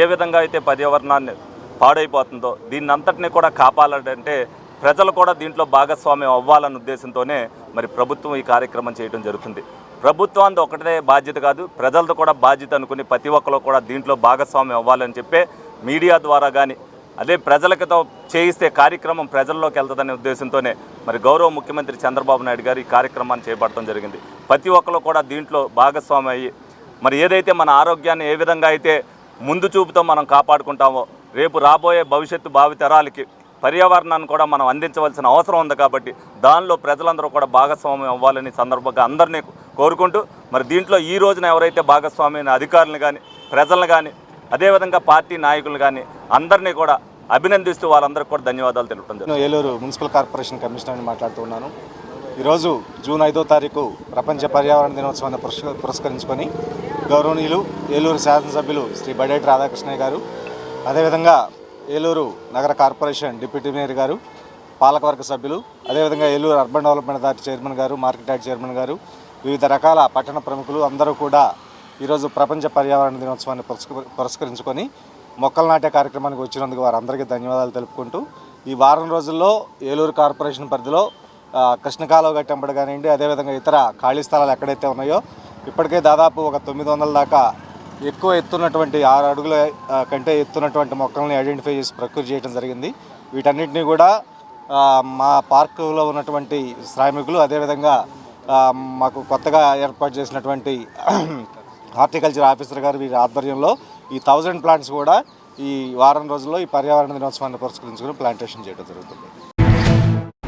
ఏ విధంగా అయితే పర్యావరణాన్ని పాడైపోతుందో దీన్ని అంతటినీ కూడా కాపాడాలంటే ప్రజలు కూడా దీంట్లో భాగస్వామ్యం అవ్వాలన్న ఉద్దేశంతోనే మరి ప్రభుత్వం ఈ కార్యక్రమం చేయడం జరుగుతుంది. ప్రభుత్వానికి ఒకటే బాధ్యత కాదు, ప్రజలతో కూడా బాధ్యత అనుకుని ప్రతి ఒక్కరు కూడా దీంట్లో భాగస్వామ్యం అవ్వాలని చెప్పే మీడియా ద్వారా కానీ అదే ప్రజలతో చేయిస్తే కార్యక్రమం ప్రజల్లోకి వెళ్తుందనే ఉద్దేశంతోనే మరి గౌరవ ముఖ్యమంత్రి చంద్రబాబు నాయుడు గారు ఈ కార్యక్రమాన్ని చేపట్టడం జరిగింది. ప్రతి ఒక్కరు కూడా దీంట్లో భాగస్వామ్యం అయ్యి మరి ఏదైతే మన ఆరోగ్యాన్ని ఏ విధంగా అయితే ముందు చూపుతో మనం కాపాడుకుంటామో రేపు రాబోయే భవిష్యత్తు భావితరాలకి పర్యావరణాన్ని కూడా మనం అందించవలసిన అవసరం ఉంది. కాబట్టి దానిలో ప్రజలందరూ కూడా భాగస్వామ్యం అవ్వాలని సందర్భంగా అందరినీ కోరుకుంటూ మరి దీంట్లో ఈ రోజున ఎవరైతే భాగస్వామ్యం అధికారులను కానీ ప్రజలను కానీ అదేవిధంగా పార్టీ నాయకులు కానీ అందరినీ కూడా అభినందిస్తూ వాళ్ళందరికీ కూడా ధన్యవాదాలు తెలుపడం జరుగుతుంది. నేను ఏలూరు మున్సిపల్ కార్పొరేషన్ కమిషనర్ని మాట్లాడుతున్నాను. ఈరోజు జూన్ 5వ తారీఖు ప్రపంచ పర్యావరణ దినోత్సవాన్ని పురస్కరించుకొని గౌరవనీయులు ఏలూరు శాసనసభ్యులు శ్రీ బడేటి రాధాకృష్ణయ్య గారు, అదేవిధంగా ఏలూరు నగర కార్పొరేషన్ డిప్యూటీ మేయర్ గారు, పాలకవర్గ సభ్యులు, అదేవిధంగా Eluru urban development authority chairman గారు, మార్కెట్ యార్డ్ చైర్మన్ గారు, వివిధ రకాల పట్టణ ప్రముఖులు అందరూ కూడా ఈరోజు ప్రపంచ పర్యావరణ దినోత్సవాన్ని పురస్కరించుకొని మొక్కలు నాటే కార్యక్రమానికి వచ్చినందుకు వారందరికీ ధన్యవాదాలు తెలుపుకుంటూ ఈ వారం రోజుల్లో ఏలూరు కార్పొరేషన్ పరిధిలో కృష్ణకాలువ గట్టెంబడి కానివ్వండి, అదేవిధంగా ఇతర ఖాళీ స్థలాలు ఎక్కడైతే ఉన్నాయో ఇప్పటికే దాదాపు ఒక 900 దాకా ఎక్కువ ఎత్తున్నటువంటి 6 అడుగుల కంటే ఎత్తున్నటువంటి మొక్కల్ని ఐడెంటిఫై చేసి ప్రొక్యూర్ చేయడం జరిగింది. వీటన్నిటినీ కూడా మా పార్కులో ఉన్నటువంటి శ్రామికులు, అదేవిధంగా మాకు కొత్తగా ఏర్పాటు చేసినటువంటి హార్టికల్చర్ ఆఫీసర్ గారు వీరి ఆధ్వర్యంలో ఈ 1000 ప్లాంట్స్ కూడా ఈ వారం రోజుల్లో ఈ పర్యావరణ దినోత్సవాన్ని పురస్కరించుకుని ప్లాంటేషన్ చేయడం జరుగుతుంది.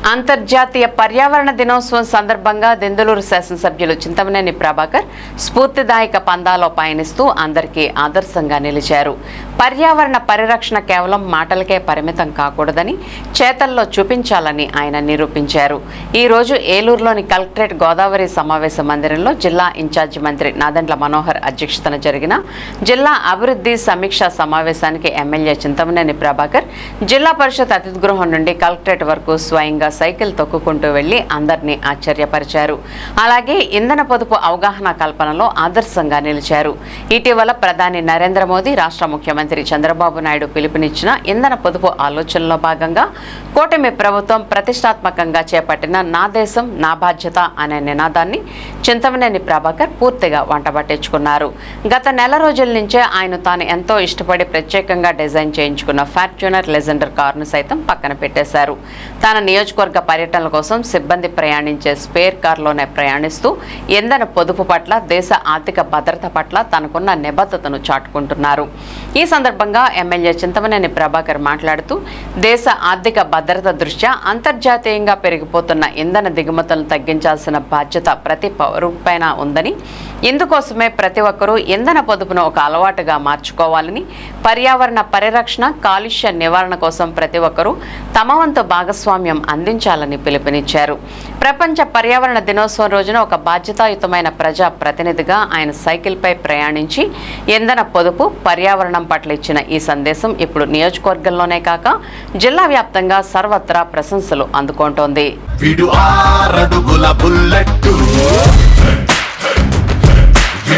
అంతర్జాతీయ పర్యావరణ దినోత్సవం సందర్భంగా దెందులూరు శాసనసభ్యులు చింతమనేని ప్రభాకర్ స్ఫూర్తిదాయక పందాలో పయనిస్తూ అందరికీ ఆదర్శంగా నిలిచారు. పర్యావరణ పరిరక్షణ కేవలం మాటలకే పరిమితం కాకూడదని చేతల్లో చూపించాలని ఆయన నిరూపించారు. ఈ రోజు ఏలూరులోని కలెక్టరేట్ గోదావరి సమావేశ మందిరంలో జిల్లా ఇన్ఛార్జి మంత్రి నాదెండ్ల మనోహర్ అధ్యక్షతన జరిగిన జిల్లా అభివృద్ధి సమీక్షా సమావేశానికి ఎమ్మెల్యే చింతమనేని ప్రభాకర్ జిల్లా పరిషత్ అతిథి గృహం నుండి కలెక్టరేట్ వరకు స్వయంగా సైకిల్ తొక్కుకుంటూ వెళ్లి అందరినీ ఆశ్చర్యపరిచారు. అలాగే ఇంధన పొదుపు అవగాహన కల్పనలో ఆదర్శంగా నిలిచారు. ఇటీవల ప్రధాని నరేంద్ర మోదీ, రాష్ట్ర ముఖ్యమంత్రి చంద్రబాబు నాయుడు పిలుపునిచ్చిన ఇంధన పొదుపు ఆలోచనలో భాగంగా కూటమి ప్రభుత్వం ప్రతిష్టాత్మకంగా చేపట్టిన నా దేశం నా బాధ్యత అనే నినాదాన్ని చింతమనేని ప్రభాకర్ పూర్తిగా వంటబట్టించుకున్నారు. గత నెల రోజుల నుంచే ఆయన తాను ఎంతో ఇష్టపడి ప్రత్యేకంగా డిజైన్ చేయించుకున్న ఫార్చ్యూనర్ లెజెండర్ కారును సైతం పక్కన పెట్టేశారు. తన నియోజకవర్గ పర్యటనల కోసం సిబ్బంది ప్రయాణించే స్పేర్ కార్లోనే ప్రయాణిస్తూ ఇంధన పొదుపు పట్ల, దేశ ఆర్థిక భద్రత పట్ల తనకున్న నిబద్ధతను చాటుకుంటున్నారు. ఈ సందర్భంగా ఎమ్మెల్యే చింతమనేని ప్రభాకర్ మాట్లాడుతూ దేశ ఆర్థిక భద్రత దృష్ట్యా అంతర్జాతీయంగా పెరిగిపోతున్న ఇంధన దిగుమతులను తగ్గించాల్సిన బాధ్యత ప్రతి పౌరుడిపైన ఉందని, ఇందుకోసమే ప్రతి ఒక్కరూ ఇంధన పొదుపును ఒక అలవాటుగా మార్చుకోవాలని, పర్యావరణ పరిరక్షణ, కాలుష్య నివారణ కోసం ప్రతి ఒక్కరూ తమ వంతు భాగస్వామ్యం అందించాలని పిలుపునిచ్చారు. ప్రపంచ పర్యావరణ దినోత్సవం రోజున ఒక బాధ్యతాయుతమైన ప్రజా ప్రతినిధిగా ఆయన సైకిల్పై ప్రయాణించి ఇంధన పొదుపు, పర్యావరణం పట్ల ఇచ్చిన ఈ సందేశం ఇప్పుడు నియోజకవర్గంలోనే కాక జిల్లా వ్యాప్తంగా సర్వత్రా ప్రశంసలు అందుకుంటోంది.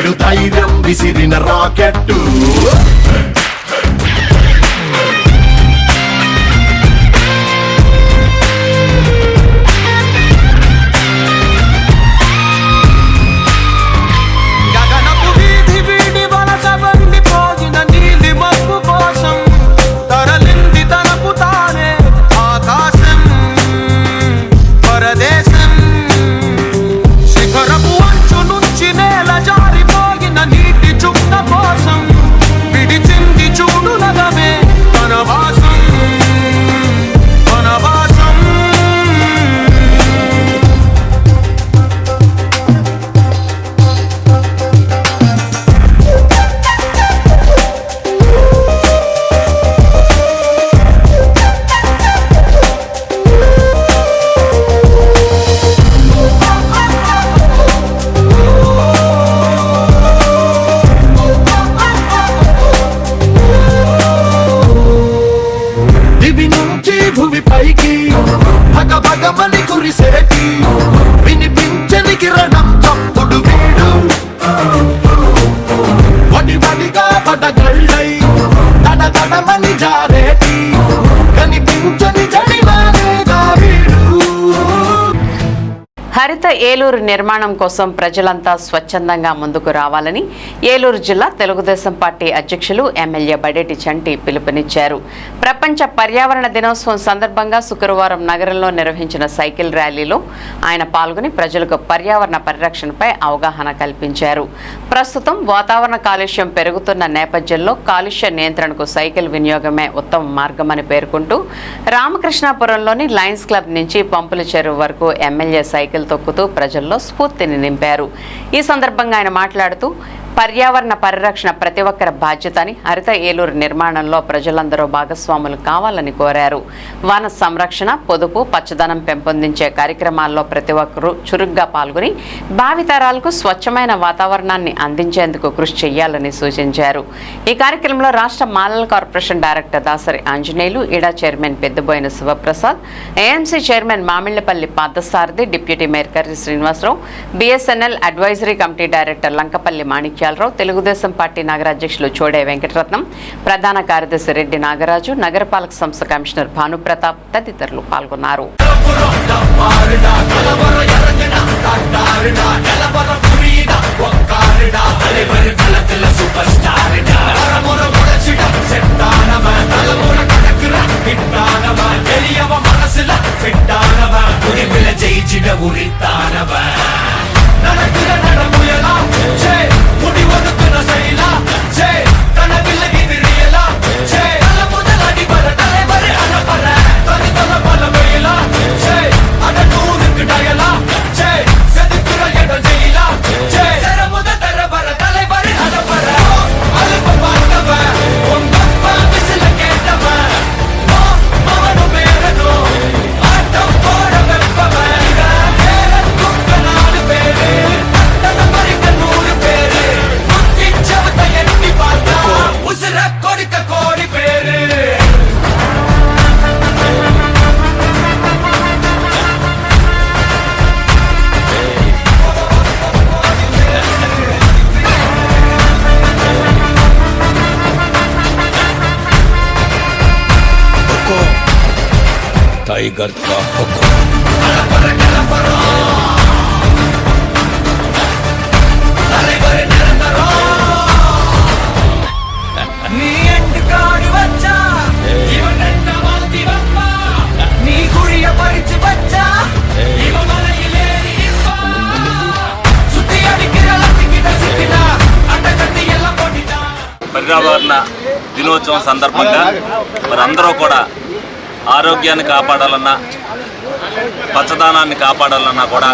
వీడు ధైర్యం విసిరిన రాకెట్టు. భూమి పైకి భగభగమని కురిసేటి వినిపించని కిరణం చప్పుడు వీడు వడివడిగా పడగళ్ళై తడతడమని జారేటి కనిపించని జడివారేగా వీడు. హరిత ఏలూరు నిర్మాణం కోసం ప్రజలంతా స్వచ్ఛందంగా ముందుకు రావాలని ఏలూరు జిల్లా తెలుగుదేశం పార్టీ అధ్యక్షులు ఎమ్మెల్యే బడేటి చంటి పిలుపునిచ్చారు. ప్రపంచ పర్యావరణ దినోత్సవం సందర్భంగా శుక్రవారం నగరంలో నిర్వహించిన సైకిల్ ర్యాలీలో ఆయన పాల్గొని ప్రజలకు పర్యావరణ పరిరక్షణపై అవగాహన కల్పించారు. ప్రస్తుతం వాతావరణ కాలుష్యం పెరుగుతున్న నేపథ్యంలో కాలుష్య నియంత్రణకు సైకిల్ వినియోగమే ఉత్తమ మార్గమని పేర్కొంటూ రామకృష్ణాపురంలోని లయన్స్ క్లబ్ నుంచి పంపుల చెరువు వరకు ఎమ్మెల్యే సైకిల్ తొక్కుతూ ప్రజల్లో స్ఫూర్తిని నింపారు. ఈ సందర్భంగా ఆయన మాట్లాడుతూ పర్యావరణ పరిరక్షణ ప్రతి ఒక్కరి బాధ్యత అని, హరిత ఏలూరు నిర్మాణంలో ప్రజలందరూ భాగస్వాములు కావాలని కోరారు. వన సంరక్షణ, పొదుపు, పచ్చదనం పెంపొందించే కార్యక్రమాల్లో ప్రతి ఒక్కరూ చురుగ్గా పాల్గొని భావితరాలకు స్వచ్ఛమైన వాతావరణాన్ని అందించేందుకు కృషి చేయాలని సూచించారు. ఈ కార్యక్రమంలో రాష్ట్ర మాలల కార్పొరేషన్ డైరెక్టర్ దాసరి ఆంజనేయులు, ఇడా chairman Peddaboina Sivaprasad, AMC chairman Mamillapalli Parthasarathi, deputy mayor Karri Srinivasarao, BSNL advisory committee director Lankapalli Manikyalarao, Telugu Desam party నగర అధ్యక్షులు చోడే వెంకటరత్నం, ప్రధాన కార్యదర్శి రెడ్డి నాగరాజు, నగరపాలక సంస్థ కమిషనర్ భానుప్రతాప్ తదితరులు పాల్గొన్నారు. टाइगर का हुक्म। పర్యావరణ దినోత్సవం సందర్భంగా మరి అందరూ కూడా ఆరోగ్యాన్ని కాపాడాలన్నా పచ్చదనాన్ని కాపాడాలన్నా కూడా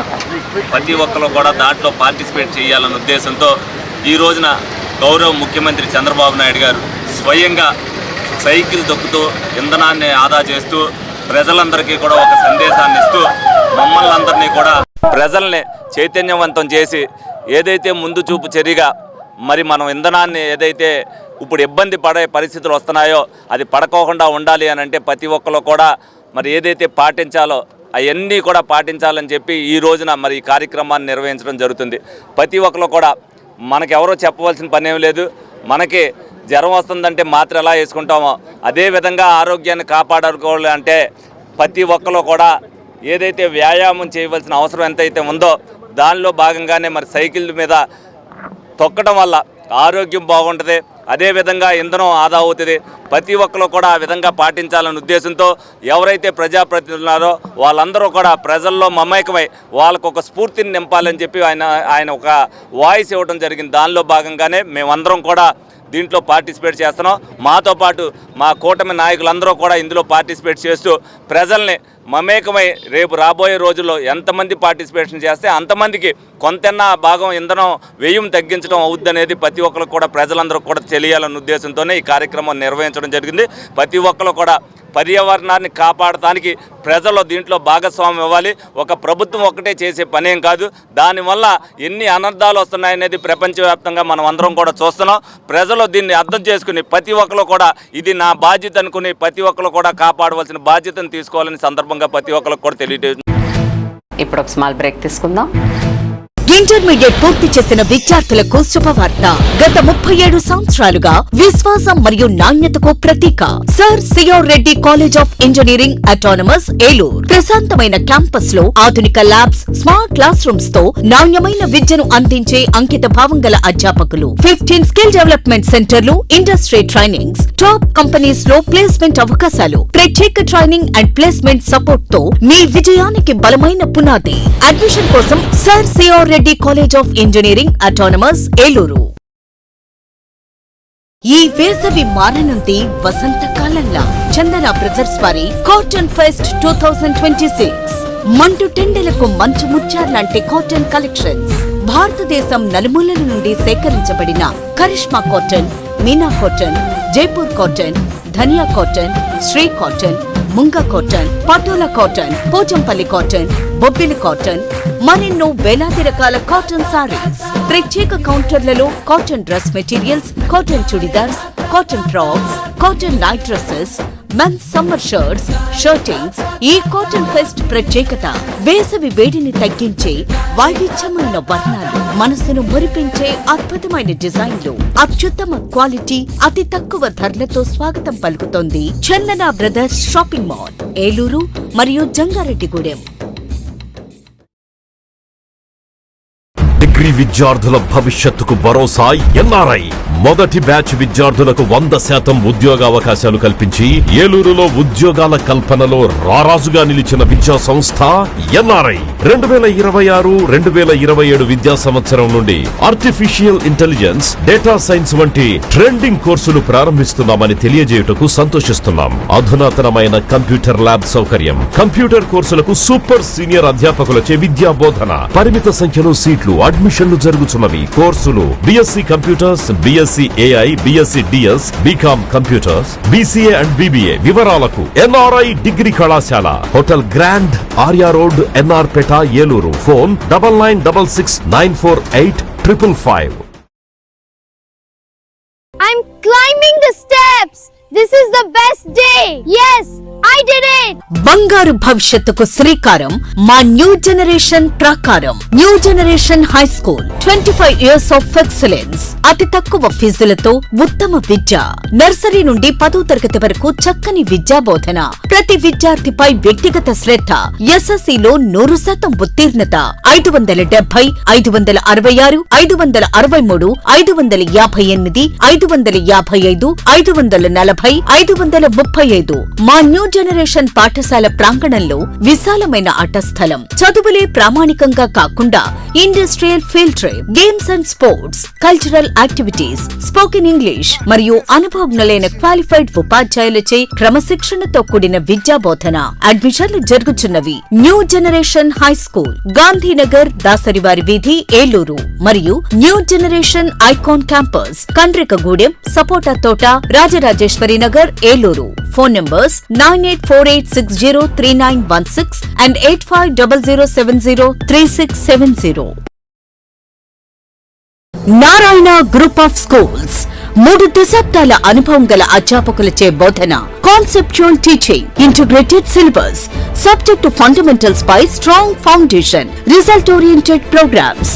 ప్రతి ఒక్కరు కూడా దాంట్లో పార్టిసిపేట్ చేయాలన్న ఉద్దేశంతో ఈ రోజున గౌరవ ముఖ్యమంత్రి చంద్రబాబు నాయుడు గారు స్వయంగా సైకిల్ తొక్కుతూ ఇంధనాన్ని ఆదా చేస్తూ ప్రజలందరికీ కూడా ఒక సందేశాన్ని ఇస్తూ మమ్మల్ని అందరినీ కూడా ప్రజల్ని చైతన్యవంతం చేసి ఏదైతే ముందు చూపు చర్యగా మరి మనం ఇంధనాన్ని ఏదైతే ఇప్పుడు ఇబ్బంది పడే పరిస్థితులు వస్తున్నాయో అది పడకోకుండా ఉండాలి అని అంటే ప్రతి ఒక్కరు కూడా మరి ఏదైతే పాటించాలో అవన్నీ కూడా పాటించాలని చెప్పి ఈ రోజున మరి ఈ కార్యక్రమాన్ని నిర్వహించడం జరుగుతుంది. ప్రతి ఒక్కరు కూడా మనకెవరో చెప్పవలసిన పని ఏం లేదు. మనకి జ్వరం వస్తుందంటే మాత్రం ఎలా వేసుకుంటామో అదేవిధంగా ఆరోగ్యాన్ని కాపాడుకోవాలంటే ప్రతి ఒక్కరు కూడా ఏదైతే వ్యాయామం చేయవలసిన అవసరం ఎంతైతే ఉందో దానిలో భాగంగానే మరి సైకిల్ మీద తొక్కడం వల్ల ఆరోగ్యం బాగుంటుంది, అదేవిధంగా ఇంధనం ఆదా అవుతుంది. ప్రతి ఒక్కరు కూడా ఆ విధంగా పాటించాలనే ఉద్దేశంతో ఎవరైతే ప్రజాప్రతినిధులు ఉన్నారో వాళ్ళందరూ కూడా ప్రజల్లో మమేకమై వాళ్ళకు ఒక స్ఫూర్తిని నింపాలని చెప్పి ఆయన ఒక వాయిస్ ఇవ్వడం జరిగింది. దానిలో భాగంగానే మేమందరం కూడా దీంట్లో పార్టిసిపేట్ చేస్తున్నాం. మాతో పాటు మా కూటమి నాయకులందరూ కూడా ఇందులో పార్టిసిపేట్ చేస్తూ ప్రజల్ని మమేకమై రేపు రాబోయే రోజుల్లో ఎంతమంది పార్టిసిపేషన్ చేస్తే అంతమందికి కొంతన్నా భాగం ఇంధనం వ్యయం తగ్గించడం అవుద్దనేది ప్రతి ఒక్కరు కూడా ప్రజలందరూ కూడా తెలియాలన్న ఉద్దేశంతోనే ఈ కార్యక్రమం నిర్వహించడం జరిగింది. ప్రతి ఒక్కరు కూడా పర్యావరణాన్ని కాపాడటానికి ప్రజలు దీంట్లో భాగస్వామ్యం ఇవ్వాలి. ఒక ప్రభుత్వం ఒక్కటే చేసే పనేం కాదు. దానివల్ల ఎన్ని అనర్థాలు వస్తున్నాయనేది ప్రపంచవ్యాప్తంగా మనం అందరం కూడా చూస్తున్నాం. ప్రజలు దీన్ని అర్థం చేసుకుని ప్రతి ఒక్కరు కూడా ఇది నా బాధ్యత అనుకుని ప్రతి ఒక్కరు కూడా కాపాడవలసిన బాధ్యతను తీసుకోవాలని సందర్భంగా ప్రతి ఒక్కరికి కూడా తెలియజేస్తుంది. ఇప్పుడు ఒక స్మాల్ బ్రేక్ తీసుకుందాం. ఇంటర్మీడియట్ పూర్తి చేసిన విద్యార్థులకు శుభవార్త. గత 37 సంవత్సరాలుగా విశ్వాసం మరియు నాణ్యతకు ప్రతీక sir CR Reddy college of engineering autonomous Eluru. ప్రశాంతమైన క్యాంపస్ లో ఆధునిక ల్యాబ్స్, స్మార్ట్ క్లాస్ రూమ్స్ తో నాణ్యమైన విద్యను అందించే అంకిత భావం గల అధ్యాపకులు, 15 స్కిల్ డెవలప్మెంట్ సెంటర్లు, ఇండస్ట్రీ ట్రైనింగ్స్, టాప్ కంపెనీస్ లో ప్లేస్మెంట్ అవకాశాలు, ప్రత్యేక ట్రైనింగ్ అండ్ ప్లేస్మెంట్ సపోర్ట్ తో మీ విజయానికి బలమైన పునాది. అడ్మిషన్ కోసం sir CR Reddy college of engineering autonomous Eluru. ఈ వేసవి మారనుంది వసంతకాలంలా. చందన బ్రదర్స్ వారి కాటన్ ఫెస్ట్ 2026 మంటు టెండెలకు మంచు ముత్యార్లాంటి కాటన్ కలెక్షన్స్. భారతదేశం నలుమూలల నుండి సేకరించబడిన Karishma cotton, Meena cotton, Jaipur cotton, Dhaniya cotton, Shri cotton, Munga cotton, Patola cotton, Pochampally cotton, Bobbili cotton, మరెన్నో వేలాది రకాల కాటన్ సారీస్. ప్రత్యేక కౌంటర్లలో cotton dress materials, cotton chudidars, cotton frocks, cotton night dresses, men's summer shirts, shirtings. ఈ కాటన్ ఫెస్ట్ ప్రత్యేకత వేసవి వేడిని తగ్గించే వైవిధ్యమైన వర్ణాలు, మనసును మురిపించే అద్భుతమైన డిజైన్లు, అత్యుత్తమ క్వాలిటీ, అతి తక్కువ ధరలతో స్వాగతం పలుకుతోంది చందన బ్రదర్స్ షాపింగ్ మాల్, ఏలూరు మరియు జంగారెడ్డిగూడెం. డిగ్రీ విద్యార్థుల భవిష్యత్తుకు భరోసా ఎన్ఆర్ఐ. మొదటి బ్యాచ్ విద్యార్థులకు 100% ఉద్యోగావకాశాలు కల్పించి ఏలూరులో ఉద్యోగాల కల్పనలో రారాజుగా నిలిచిన విద్యా సంస్థ ఎన్ఆర్ఐ. 2026-2027 విద్యా సంవత్సరం నుండి ఆర్టిఫిషియల్ ఇంటెలిజెన్స్, డేటా సైన్స్ వంటి ట్రెండింగ్ కోర్సులు ప్రారంభిస్తున్నామని తెలియజేయుటకు సంతోషిస్తున్నాం. అధునాతనమైన కంప్యూటర్ ల్యాబ్ సౌకర్యం, కంప్యూటర్ కోర్సులకు సూపర్ సీనియర్ అధ్యాపకులచే విద్యా బోధన, పరిమిత సంఖ్యలో సీట్లు, అడ్మిషన్లు జరుగుతున్నవి. కోర్సులు BSc computers, BSc AI, BSc DS, BCom computers, BCA and BBA. వివరాలకు ఎన్ఆర్ఐ డిగ్రీ కళాశాల, hotel grand, Arya road, NR Peta, Eluru. Phone 9966948555. I'm climbing the steps. This is the best day. Yes, I did it. బంగారు భవిష్యత్తుకు శ్రీకారం మా న్యూ జనరేషన్ ప్రాకారం. New generation high school 25 years of excellence. అతి తక్కువ ఫీజులతో ఉత్తమ విద్య. నర్సరీ నుండి 10వ తరగతి వరకు చక్కని విద్యా బోధన. ప్రతి విద్యార్థిపై వ్యక్తిగత శ్రద్ధ. SSCలో 100% ఉత్తీర్ణత. 570, 566, 563, 558, 555, 540, 535. మా న్యూ జనరేషన్ పాఠశాల ప్రాంగణంలో విశాలమైన ఆట స్థలం. చదువులే ప్రామాణికంగా కాకుండా industrial field trip, games and sports, cultural activities, spoken English మరియు అనుభవజ్ఞులైన క్వాలిఫైడ్ ఉపాధ్యాయులచే క్రమశిక్షణతో కూడిన విద్యా బోధన. అడ్మిషన్లు జరుగుతున్నవి. New generation high school, Gandhinagar, దాసరివారి వీధి, ఏలూరు మరియు new generation icon campus, Kandrikagudem, సపోటా తోట, Rajarajeshwari Nagar, Eluru. Phone numbers 9848603916 and 8500703670. Narayana group of schools 3 దశాబ్దాల అనుభవం గల అధ్యాపకులచే బోధన. Conceptual teaching, integrated syllabus, subject fundamentals పై strong foundation, result oriented programmes,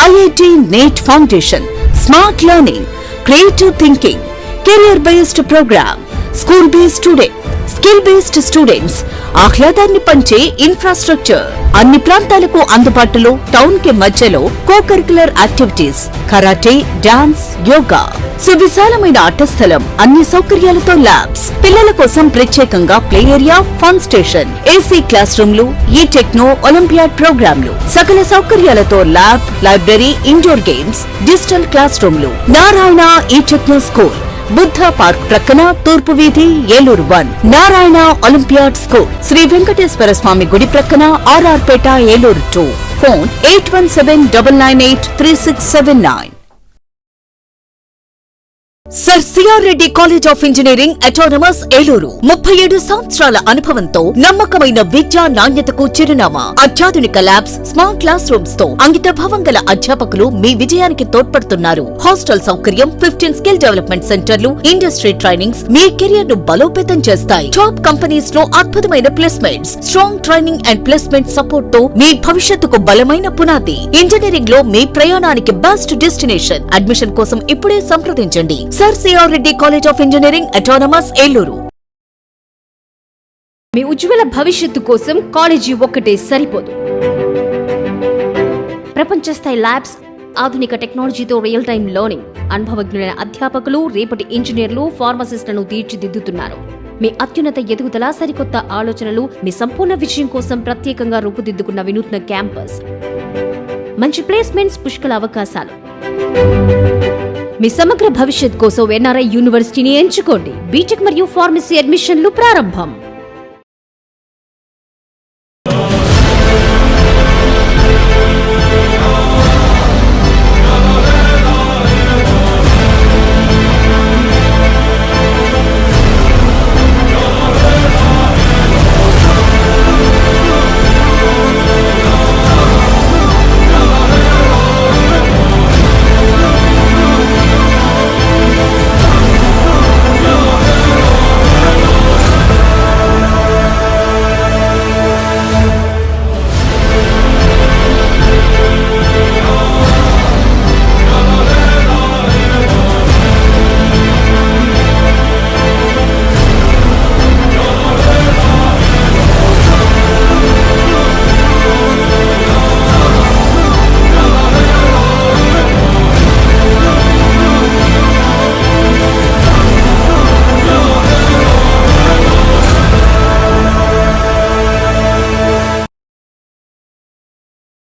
IIT NEET foundation, smart learning, creative thinking, career based programme, school based student, skill based students, ఆహ్లాదాన్ని పంచే infrastructure, అన్ని ప్రాంతాలకు అందుబాటులో, టౌన్ కి మధ్యలో co-curricular activities, karate, dance, yoga, సువిశాలమైన ఆట స్థలం, అన్ని సౌకర్యాలతో ల్యాబ్స్, పిల్లల కోసం ప్రత్యేకంగా play area, fun station, AC class రూమ్లు, ఈ టెక్నో ఒలింపియాడ్ ప్రోగ్రాంలు, సకల సౌకర్యాలతో lab, library, indoor games, digital class రూమ్లు. నారాయణ ఈ టెక్నో స్కూల్, బుద్ధ పార్క్ ప్రక్కన, తూర్పు వీధి, ఏలూరు 1. నారాయణ ఒలింపియాడ్ స్కూల్, శ్రీ వెంకటేశ్వర స్వామి గుడి ప్రక్కన, RR Peta, Eluru 2. Phone 8179983679. Sir CR Reddy college of engineering autonomous Eluru 37 సంవత్సరాల అనుభవంతో నమ్మకమైన విద్యా నాణ్యతకు చిరునామా. అత్యాధునిక ల్యాబ్స్, స్మార్ట్ క్లాస్ రూమ్స్ తో అంకిత భావం గల అధ్యాపకులు మీ విజయానికి తోడ్పడుతున్నారు. హాస్టల్ సౌకర్యం, 15 స్కిల్ డెవలప్మెంట్ సెంటర్లు, ఇండస్ట్రీ ట్రైనింగ్స్ మీ కెరియర్ ను బలోపేతం చేస్తాయి. టాప్ కంపెనీస్ లో అద్భుతమైన placements, strong training and placement support తో మీ భవిష్యత్తుకు బలమైన పునాది. ఇంజనీరింగ్ లో మీ ప్రయాణానికి బెస్ట్ డెస్టినేషన్. అడ్మిషన్ కోసం ఇప్పుడే సంప్రదించండి. Sir CR Reddy college of engineering autonomous Eluru. మీ ఉజ్వల భవిష్యత్తు కోసం కాలేజీ ఒక్కటే సరిపోదు. ప్రపంచ స్థాయి ల్యాబ్స్, ఆధునిక టెక్నాలజీతో రియల్ టైం లెర్నింగ్, అనుభవజ్ఞులైన అధ్యాపకులు, రేపటి ఇంజనీర్లు, ఫార్మసిస్టులను తీర్చిదిద్దుతున్నారు. మీ అత్యున్నత ఎదుగుదల, సరికొత్త ఆలోచనలు, మీ సంపూర్ణ విజయం కోసం ప్రత్యేకంగా రూపుదిద్దుకున్న వినూత్న క్యాంపస్, మంచి ప్లేస్మెంట్స్, పుష్కల అవకాశాలు. మీ సమగ్ర భవిష్యత్ కోసం ఎన్ఆర్ఐ యూనివర్సిటీని ఎంచుకోండి. బీటెక్ మరియు ఫార్మసీ అడ్మిషన్లు ప్రారంభం.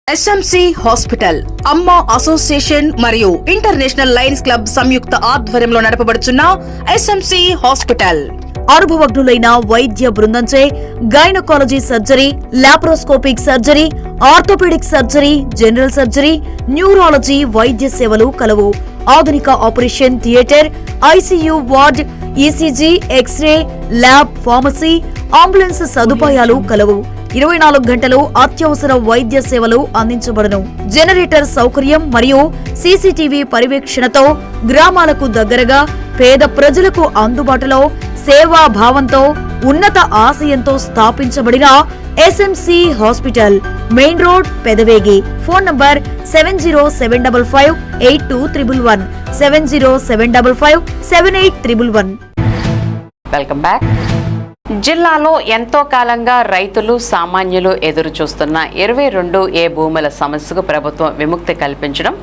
ఎస్ఎంసి హాస్పిటల్, అమ్మ అసోసియేషన్ మరియు ఇంటర్నేషనల్ లయన్స్ క్లబ్ సంయుక్త ఆధ్వర్యంలో నడపబడుచున్న ఎస్ఎంసి హాస్పిటల్ అనుభవజ్ఞులైన వైద్య బృందంచే gynaecology surgery, laparoscopic surgery, orthopaedic surgery, general surgery, neurology వైద్య సేవలు కలవు. ఆధునిక operation theatre, ICU ward, ECG, x-ray, lab, pharmacy, ambulance సదుపాయాలు కలవు. 24 గంటలు అత్యవసర వైద్య సేవలు అందించబడును. జనరేటర్ సౌకర్యం మరియు సీసీటీవీ పర్యవేక్షణతో గ్రామాలకు దగ్గరగా, పేద ప్రజలకు అందుబాటులో, సేవా భావంతో, ఉన్నత ఆశయంతో స్థాపించబడిన SMC hospital, main road, Pedavegi. Phone number 7075582111 70755811. Welcome back. జిల్లాలో ఎంతో కాలంగా రైతులు, సామాన్యులు ఎదురు చూస్తున్న 22A భూముల సమస్యకు ప్రభుత్వం విముక్తి కల్పించడం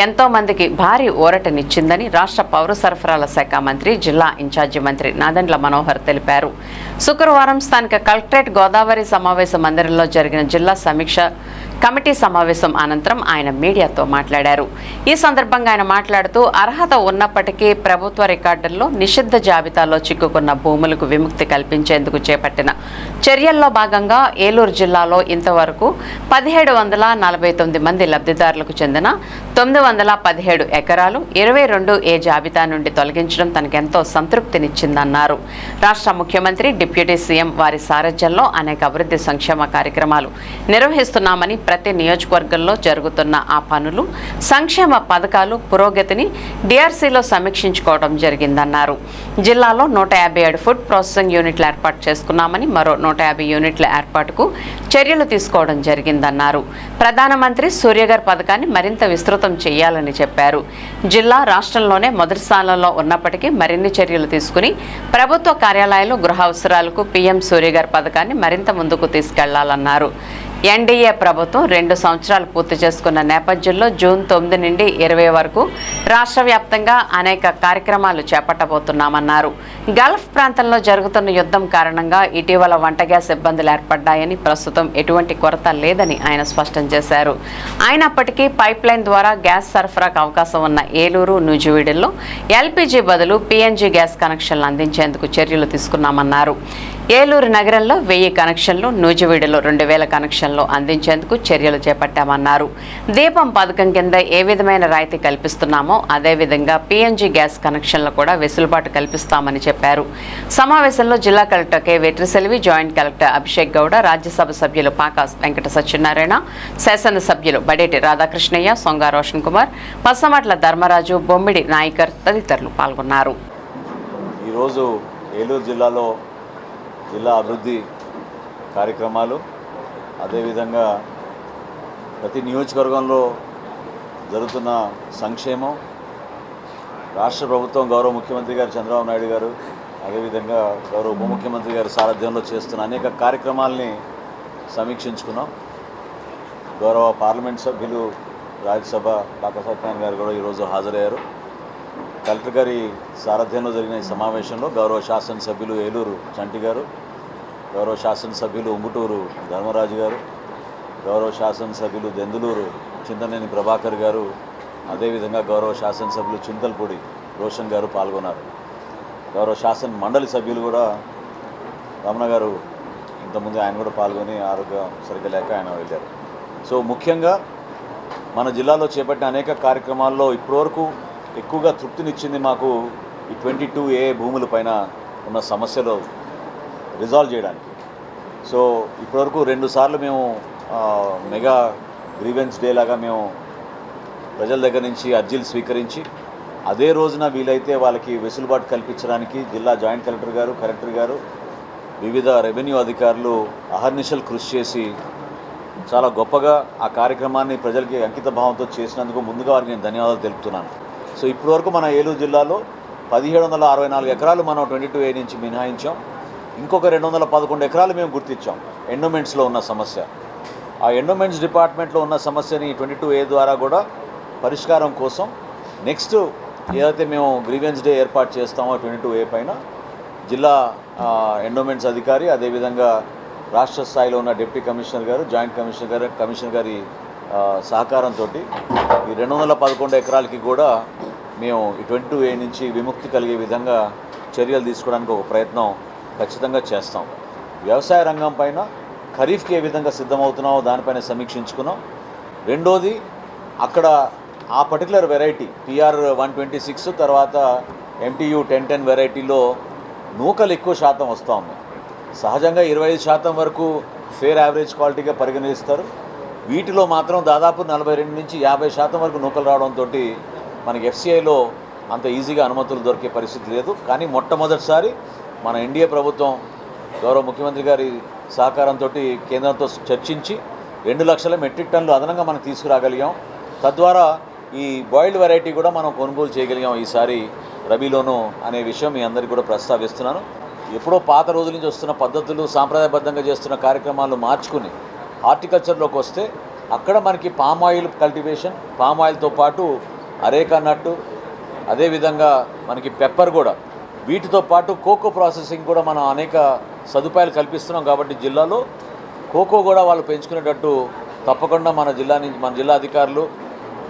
ఎంతో మందికి భారీ ఊరటనిచ్చిందని రాష్ట్ర పౌర సరఫరాల శాఖ మంత్రి, జిల్లా ఇన్ఛార్జి మంత్రి నాదెండ్ల మనోహర్ తెలిపారు. శుక్రవారం స్థానిక కలెక్టరేట్ గోదావరి సమావేశ మందిరంలో జరిగిన జిల్లా సమీక్ష కమిటీ సమావేశం అనంతరం ఆయన మీడియాతో మాట్లాడారు. ఈ సందర్భంగా ఆయన మాట్లాడుతూ, అర్హత ఉన్నప్పటికీ ప్రభుత్వ రికార్డుల్లో నిషిద్ధ జాబితాలో చిక్కుకున్న భూములకు విముక్తి కల్పించేందుకు చేపట్టిన చర్యల్లో భాగంగా ఏలూరు జిల్లాలో ఇంతవరకు 1749 మంది లబ్ధిదారులకు చెందిన 917 ఎకరాలు 22A జాబితా నుండి తొలగించడం తనకెంతో సంతృప్తినిచ్చిందన్నారు. రాష్ట్ర ముఖ్యమంత్రి, డిప్యూటీ సీఎం వారి సారథ్యంలో అనేక అభివృద్ధి సంక్షేమ కార్యక్రమాలు నిర్వహిస్తున్నామని ప్రతి నియోజకవర్గంలో జరుగుతున్న ఆ పనులు, సంక్షేమ పథకాలు, పురోగతిని డిఆర్సీలో సమీక్షించుకోవడం జరిగిందన్నారు. జిల్లాలో 157 ఫుడ్ ప్రాసెసింగ్ యూనిట్లు ఏర్పాటు చేసుకున్నామని, మరో 150 యూనిట్ల ఏర్పాటుకు చర్యలు తీసుకోవడం జరిగిందన్నారు. ప్రధానమంత్రి సూర్యఘర్ పథకాన్ని మరింత విస్తృతం చేయాలని చెప్పారు. జిల్లా రాష్ట్రంలోనే మొదటి స్థానంలో ఉన్నప్పటికీ మరిన్ని చర్యలు తీసుకుని ప్రభుత్వ కార్యాలయాలు, గృహ అవసరాలకు పీఎం సూర్యఘర్ పథకాన్ని మరింత ముందుకు తీసుకెళ్లాలన్నారు. ఎన్డీఏ ప్రభుత్వం 2 సంవత్సరాలు పూర్తి చేసుకున్న నేపథ్యంలో జూన్ 9 నుండి 20 వరకు రాష్ట్ర వ్యాప్తంగా అనేక కార్యక్రమాలు చేపట్టబోతున్నామన్నారు. గల్ఫ్ ప్రాంతంలో జరుగుతున్న యుద్ధం కారణంగా ఇటీవల వంట గ్యాస్ ఇబ్బందులు ఏర్పడ్డాయని, ప్రస్తుతం ఎటువంటి కొరత లేదని ఆయన స్పష్టం చేశారు. అయినప్పటికీ పైప్ లైన్ ద్వారా గ్యాస్ సరఫరాకు అవకాశం ఉన్న ఏలూరు, నూజివీడుల్లో ఎల్పీజీ బదులు పీఎన్జీ గ్యాస్ కనెక్షన్లు అందించేందుకు చర్యలు తీసుకున్నామన్నారు. ఏలూరు నగరంలో 1000 కనెక్షన్లు, నూజివీడులో 2000 కనెక్షన్లు అందించేందుకు చర్యలు చేపట్టామన్నారు. దీపం పథకం కింద ఏ విధమైన రాయితీ కల్పిస్తున్నామో అదేవిధంగా పీఎన్జీ గ్యాస్ కనెక్షన్లు కూడా వెసులుబాటు కల్పిస్తామని చెప్పారు. సమావేశంలో జిల్లా collector K Vetriselvi, joint collector Abhishek Gowda, Rajya Sabha సభ్యులు పాకా వెంకట సత్యనారాయణ, శాసన సభ్యులు బడేటి రాధాకృష్ణయ్య, సొంగ రోషన్ కుమార్, పచ్చమట్ల ధర్మరాజు, బొమ్మిడి నాయకర్ తదితరులు పాల్గొన్నారు. ఈరోజు ఏలూరు జిల్లాలో జిల్లా అభివృద్ధి కార్యక్రమాలు, అదేవిధంగా ప్రతి నియోజకవర్గంలో జరుగుతున్న సంక్షేమం, రాష్ట్ర ప్రభుత్వం గౌరవ ముఖ్యమంత్రి గారు చంద్రబాబు నాయుడు గారు, అదేవిధంగా గౌరవ ఉప ముఖ్యమంత్రి గారి సారథ్యంలో చేస్తున్న అనేక కార్యక్రమాలని సమీక్షించుకున్నాం. గౌరవ పార్లమెంట్ సభ్యులు, రాజ్యసభ పాకా సత్యనారాయణ గారు కూడా ఈరోజు హాజరయ్యారు. కలెక్టర్ గారి సారథ్యంలో జరిగిన ఈ సమావేశంలో గౌరవ శాసనసభ్యులు ఏలూరు చంటి గారు, గౌరవ శాసనసభ్యులు ఉంగుటూరు ధర్మరాజు గారు, గౌరవ శాసనసభ్యులు దెందులూరు చింతనేని ప్రభాకర్ గారు, అదేవిధంగా గౌరవ శాసనసభ్యులు చింతలపూడి రోషన్ గారు పాల్గొన్నారు. గౌరవ శాసన మండలి సభ్యులు కూడా రమణ గారు ఇంతకుముందు ఆయన కూడా పాల్గొని ఆరోగ్యం సరిగ్గా లేక ఆయన వెళ్ళారు. సో ముఖ్యంగా మన జిల్లాలో చేపట్టిన అనేక కార్యక్రమాల్లో ఇప్పటివరకు ఎక్కువగా తృప్తినిచ్చింది మాకు ఈ 22A భూముల పైన ఉన్న సమస్యలు రిజాల్వ్ చేయడానికి. సో ఇప్పటివరకు 2 సార్లు మేము మెగా గ్రీవెన్స్ డే లాగా మేము ప్రజల దగ్గర నుంచి అర్జీలు స్వీకరించి అదే రోజున వీలైతే వాళ్ళకి వెసులుబాటు కల్పించడానికి జిల్లా జాయింట్ కలెక్టర్ గారు, కలెక్టర్ గారు, వివిధ రెవెన్యూ అధికారులు అహర్నిశలు కృషి చేసి చాలా గొప్పగా ఆ కార్యక్రమాన్ని ప్రజలకి అంకిత భావంతో చేసినందుకు ముందుగా వారికి నేను ధన్యవాదాలు తెలుపుతున్నాను. సో ఇప్పటివరకు మన ఏలూరు జిల్లాలో 1764 ఎకరాలు మనం 22A నుంచి మినహాయించాం. ఇంకొక 211 ఎకరాలు మేము గుర్తించాం ఎండోమెంట్స్లో ఉన్న సమస్య. ఆ ఎండోమెంట్స్ డిపార్ట్మెంట్లో ఉన్న సమస్యని 22A ద్వారా కూడా పరిష్కారం కోసం నెక్స్ట్ ఏదైతే మేము గ్రీవెన్స్ డే ఏర్పాటు చేస్తామో 22A పైన జిల్లా ఎండోమెంట్స్ అధికారి, అదేవిధంగా రాష్ట్ర స్థాయిలో ఉన్న డిప్యూటీ కమిషనర్ గారు, జాయింట్ కమిషనర్ గారి సహకారంతో ఈ 211 ఎకరాలకి కూడా మేము ఈ 22A నుంచి విముక్తి కలిగే విధంగా చర్యలు తీసుకోవడానికి ఒక ప్రయత్నం ఖచ్చితంగా చేస్తాం. వ్యవసాయ రంగం పైన ఖరీఫ్కి ఏ విధంగా సిద్ధమవుతున్నామో దానిపైన సమీక్షించుకున్నాం. రెండోది అక్కడ ఆ పర్టికులర్ వెరైటీ PR 126 తర్వాత MTU 1010 వెరైటీలో నూకలు ఎక్కువ శాతం వస్తూ ఉన్నాయి. సహజంగా 25% వరకు ఫేర్ యావరేజ్ క్వాలిటీగా పరిగణిస్తారు. వీటిలో మాత్రం దాదాపు 42 నుంచి 50% వరకు నూకలు రావడంతో మనకి FCIలో అంత ఈజీగా అనుమతులు దొరికే పరిస్థితి లేదు. కానీ మొట్టమొదటిసారి మన ఎన్డీఏ ప్రభుత్వం గౌరవ ముఖ్యమంత్రి గారి సహకారంతో కేంద్రంతో చర్చించి 2 లక్షల మెట్రిక్ టన్నులు అదనంగా మనం తీసుకురాగలిగాం. తద్వారా ఈ బాయిల్డ్ వెరైటీ కూడా మనం కొనుగోలు చేయగలిగాం ఈసారి రబీలోనూ అనే విషయం మీ అందరికీ కూడా ప్రస్తావిస్తున్నాను. ఎప్పుడో పాత రోజుల నుంచి వస్తున్న పద్ధతులు, సాంప్రదాయబద్ధంగా చేస్తున్న కార్యక్రమాలు మార్చుకుని హార్టికల్చర్లోకి వస్తే అక్కడ మనకి పామ్ ఆయిల్ కల్టివేషన్, పామ్ ఆయిల్తో పాటు అరేకా నట్టు, అదేవిధంగా మనకి పెప్పర్ కూడా, వీటితో పాటు కోకో ప్రాసెసింగ్ కూడా మనం అనేక సదుపాయాలు కల్పిస్తున్నాం. కాబట్టి జిల్లాలో కోకో కూడా వాళ్ళు పెంచుకునేటట్టు తప్పకుండా మన జిల్లా అధికారులు,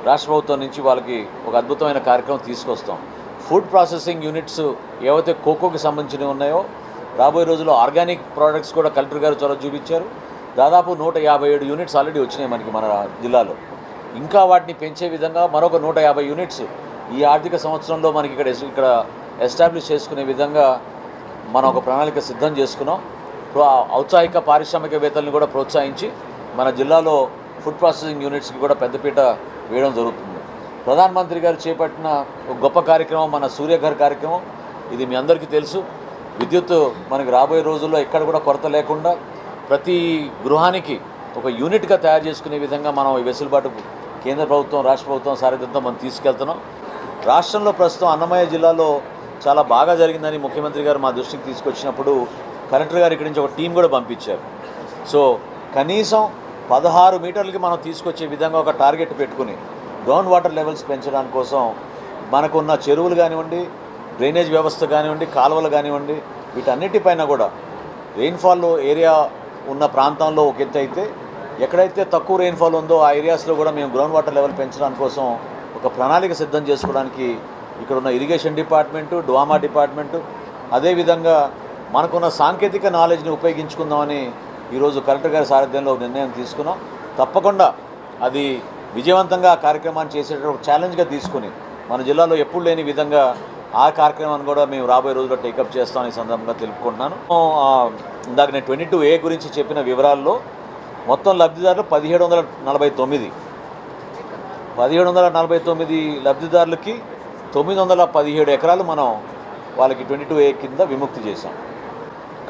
రాష్ట్ర ప్రభుత్వం నుంచి వాళ్ళకి ఒక అద్భుతమైన కార్యక్రమం తీసుకొస్తాం. ఫుడ్ ప్రాసెసింగ్ యూనిట్స్ ఏవైతే కోకోకి సంబంధించినవి ఉన్నాయో రాబోయే రోజుల్లో ఆర్గానిక్ ప్రోడక్ట్స్ కూడా కలెక్టర్ గారు చొరవ చూపించారు. దాదాపు 157 యూనిట్స్ ఆల్రెడీ వచ్చినాయి మనకి మన జిల్లాలో. ఇంకా వాటిని పెంచే విధంగా మరొక 150 యూనిట్స్ ఈ ఆర్థిక సంవత్సరంలో మనకి ఇక్కడ ఎస్టాబ్లిష్ చేసుకునే విధంగా మనం ఒక ప్రణాళిక సిద్ధం చేసుకున్నాం. ఔత్సాహిక పారిశ్రామికవేత్తలను కూడా ప్రోత్సహించి మన జిల్లాలో ఫుడ్ ప్రాసెసింగ్ యూనిట్స్కి కూడా పెద్దపీట వేయడం జరుగుతుంది. ప్రధానమంత్రి గారు చేపట్టిన ఒక గొప్ప కార్యక్రమం మన సూర్యఘర్ కార్యక్రమం. ఇది మీ అందరికీ తెలుసు. విద్యుత్ మనకి రాబోయే రోజుల్లో ఎక్కడ కూడా కొరత లేకుండా ప్రతి గృహానికి ఒక యూనిట్గా తయారు చేసుకునే విధంగా మనం ఈ వెసులుబాటు కేంద్ర ప్రభుత్వం రాష్ట్ర ప్రభుత్వం సారథ్యంతో మనం తీసుకెళ్తున్నాం. రాష్ట్రంలో ప్రస్తుతం అన్నమయ్య జిల్లాలో చాలా బాగా జరిగిందని ముఖ్యమంత్రి గారు మా దృష్టికి తీసుకొచ్చినప్పుడు కలెక్టర్ గారు ఇక్కడి నుంచి ఒక టీం కూడా పంపించారు. సో కనీసం 16 మీటర్లకి మనం తీసుకొచ్చే విధంగా ఒక టార్గెట్ పెట్టుకుని గ్రౌండ్ వాటర్ లెవెల్స్ పెంచడానికి కోసం మనకున్న చెరువులు కానివ్వండి, డ్రైనేజ్ వ్యవస్థ కానివ్వండి, కాలువలు కానివ్వండి, వీటన్నిటిపైన కూడా రెయిన్ఫాల్ ఏరియా ఉన్న ప్రాంతంలో ఒక ఎత్తు అయితే ఎక్కడైతే తక్కువ రెయిన్ఫాల్ ఉందో ఆ ఏరియాస్లో కూడా మేము గ్రౌండ్ వాటర్ లెవెల్ పెంచడానికి కోసం ఒక ప్రణాళిక సిద్ధం చేసుకోవడానికి ఇక్కడ ఉన్న ఇరిగేషన్ డిపార్ట్మెంటు, డ్వామా డిపార్ట్మెంటు, అదేవిధంగా మనకున్న సాంకేతిక నాలెడ్జ్ని ఉపయోగించుకుందామని ఈరోజు కలెక్టర్ గారి సారథ్యంలో నిర్ణయం తీసుకున్నాం. తప్పకుండా అది విజయవంతంగా ఆ కార్యక్రమాన్ని చేసేటప్పుడు ఒక ఛాలెంజ్గా తీసుకుని మన జిల్లాలో ఎప్పుడు లేని విధంగా ఆ కార్యక్రమాన్ని కూడా మేము రాబోయే రోజుల్లో టేకప్ చేస్తామని సందర్భంగా తెలుపుకుంటున్నాను. ఇందాక నేను 22A గురించి చెప్పిన వివరాల్లో మొత్తం లబ్ధిదారులు 1749 లబ్ధిదారులకి 917 ఎకరాలు మనం వాళ్ళకి 22A కింద విముక్తి చేశాం.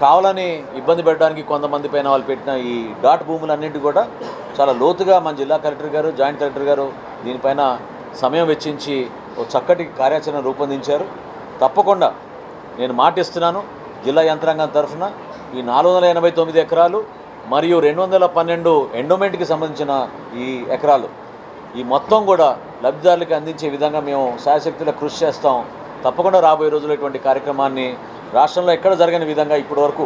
కావాలని ఇబ్బంది పెట్టడానికి కొంతమంది పైన వాళ్ళు పెట్టిన ఈ డాట్ భూములన్నింటి కూడా చాలా లోతుగా మన జిల్లా కలెక్టర్ గారు, జాయింట్ కలెక్టర్ గారు దీనిపైన సమయం వెచ్చించి ఒక చక్కటి కార్యాచరణ రూపొందించారు. తప్పకుండా నేను మాటిస్తున్నాను, జిల్లా యంత్రాంగం తరఫున ఈ 489 ఎకరాలు మరియు 212 ఎండోమెంట్కి సంబంధించిన ఈ ఎకరాలు ఈ మొత్తం కూడా లబ్ధిదారులకి అందించే విధంగా మేము శాయశక్తుల కృషి చేస్తాం. తప్పకుండా రాబోయే రోజుల్లో ఇటువంటి కార్యక్రమాన్ని రాష్ట్రంలో ఎక్కడ జరగని విధంగా ఇప్పటి వరకు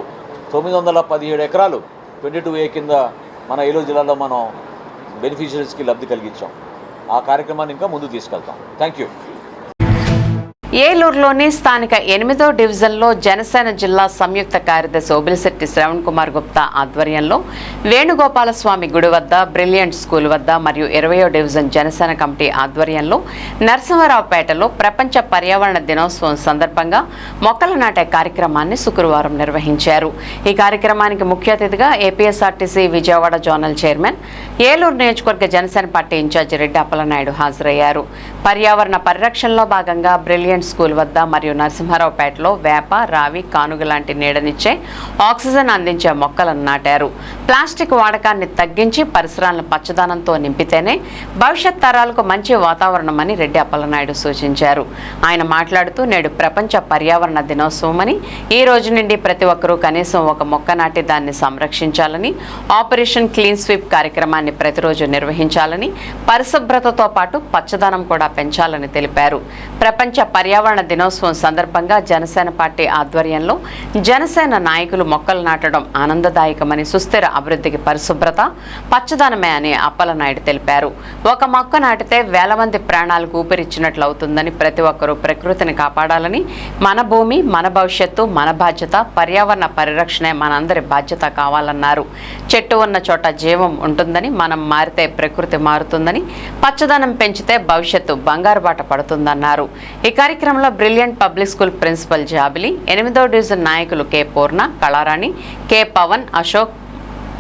917 ఎకరాలు 22A కింద మన ఏలూరు జిల్లాలో మనం బెనిఫిషరీస్కి లబ్ధి కలిగించాం. ఆ కార్యక్రమాన్ని ఇంకా ముందుకు తీసుకెళ్తాం. Thank you. ఏలూరులోని స్థానిక 8వ డివిజన్లో జనసేన జిల్లా సంయుక్త కార్యదర్శి ఓబిలిశెట్టి శ్రవణ్ కుమార్ గుప్తా ఆధ్వర్యంలో వేణుగోపాలస్వామి గుడి వద్ద, బ్రిలియంట్ స్కూల్ వద్ద మరియు 20వ డివిజన్ జనసేన కమిటీ ఆధ్వర్యంలో నరసింహారావుపేటలో ప్రపంచ పర్యావరణ దినోత్సవం సందర్భంగా మొక్కలు నాటే కార్యక్రమాన్ని శుక్రవారం నిర్వహించారు. ఈ కార్యక్రమానికి ముఖ్య అతిథిగా APSRTC Vijayawada zonal chairman, Eluru నియోజకవర్గ జనసేన పార్టీ ఇన్ఛార్జి రెడ్డి అప్పలనాయుడు హాజరయ్యారు. పర్యావరణ పరిరక్షణలో భాగంగా బ్రిలియంట్ స్కూల్ వద్ద మరియు నరసింహారావుపేటలో వేప, రావి, కానుగ లాంటి నీడనిచ్చే, ఆక్సిజన్ అందించే మొక్కలను నాటారు. ప్లాస్టిక్ వాడకాన్ని తగ్గించి పరిసరాలను పచ్చదనంతో నింపితేనే భవిష్యత్ తరాలకు మంచి వాతావరణమని రెడ్డి అప్పలనాయుడు సూచించారు. ఆయన మాట్లాడుతూ నేడు ప్రపంచ పర్యావరణ దినోత్సవం అని, ఈ రోజు నుండి ప్రతి ఒక్కరూ కనీసం ఒక మొక్క నాటి దాన్ని సంరక్షించాలని, ఆపరేషన్ క్లీన్ స్వీప్ కార్యక్రమాన్ని ప్రతిరోజు నిర్వహించాలని, పరిశుభ్రతతో పాటు పచ్చదనం కూడా పెంచాలని తెలిపారు. ప్రపంచ పర్యావరణ దినోత్సవం సందర్భంగా జనసేన పార్టీ ఆధ్వర్యంలో జనసేన నాయకులు మొక్కలు నాటడం ఆనందదాయకమని, సుస్థిర అభివృద్ధికి పరిశుభ్రత, పచ్చదనమే అని అప్పలనాయుడు తెలిపారు. ఒక మొక్క నాటితే వేల మంది ప్రాణాలకు ఊపిరిచ్చినట్లు అవుతుందని, ప్రతి ఒక్కరూ ప్రకృతిని కాపాడాలని, మన భూమి మన భవిష్యత్తు మన బాధ్యత, పర్యావరణ పరిరక్షణే మనందరి బాధ్యత కావాలన్నారు. చెట్టు ఉన్న చోట జీవం ఉంటుందని, మనం మారితే ప్రకృతి మారుతుందని, పచ్చదనం పెంచితే భవిష్యత్తు బంగారు బాట పడుతుందన్నారు. ఈ కార్యక్రమంలో బ్రిలియంట్ పబ్లిక్ స్కూల్ ప్రిన్సిపల్ జాబిలి, 8వ డివిజన్ నాయకులు K Purna, Kalarani, K Pavan, Ashok,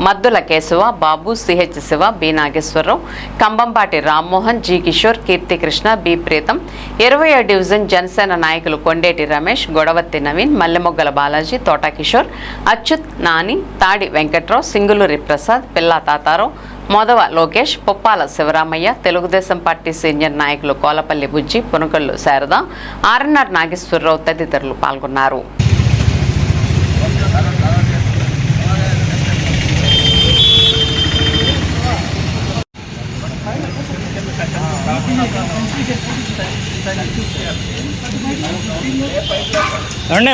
Maddula Keshava, Babu, CH Shiva, B Nageswararao, Kambampati Rammohan, G Kishore, Keerthikrishna, B Preetham, 20వ డివిజన్ జనసేన నాయకులు కొండేటి రమేష్, గొడవత్తి నవీన్, మల్లెమొగ్గల బాలాజీ, తోట కిషోర్, అచ్యుత్, నాని, తాడి వెంకట్రావు, సింగులూరి ప్రసాద్, పిల్లా తాతారావు, మోదవ లోకేష్, పొప్పాల శివరామయ్య, తెలుగుదేశం పార్టీ సీనియర్ నాయకులు కోలపల్లి బుజ్జి, పునకల్లు శారద, ఆర్ఎన్ఆర్ నాగేశ్వరరావు తదితరులు పాల్గొన్నారు.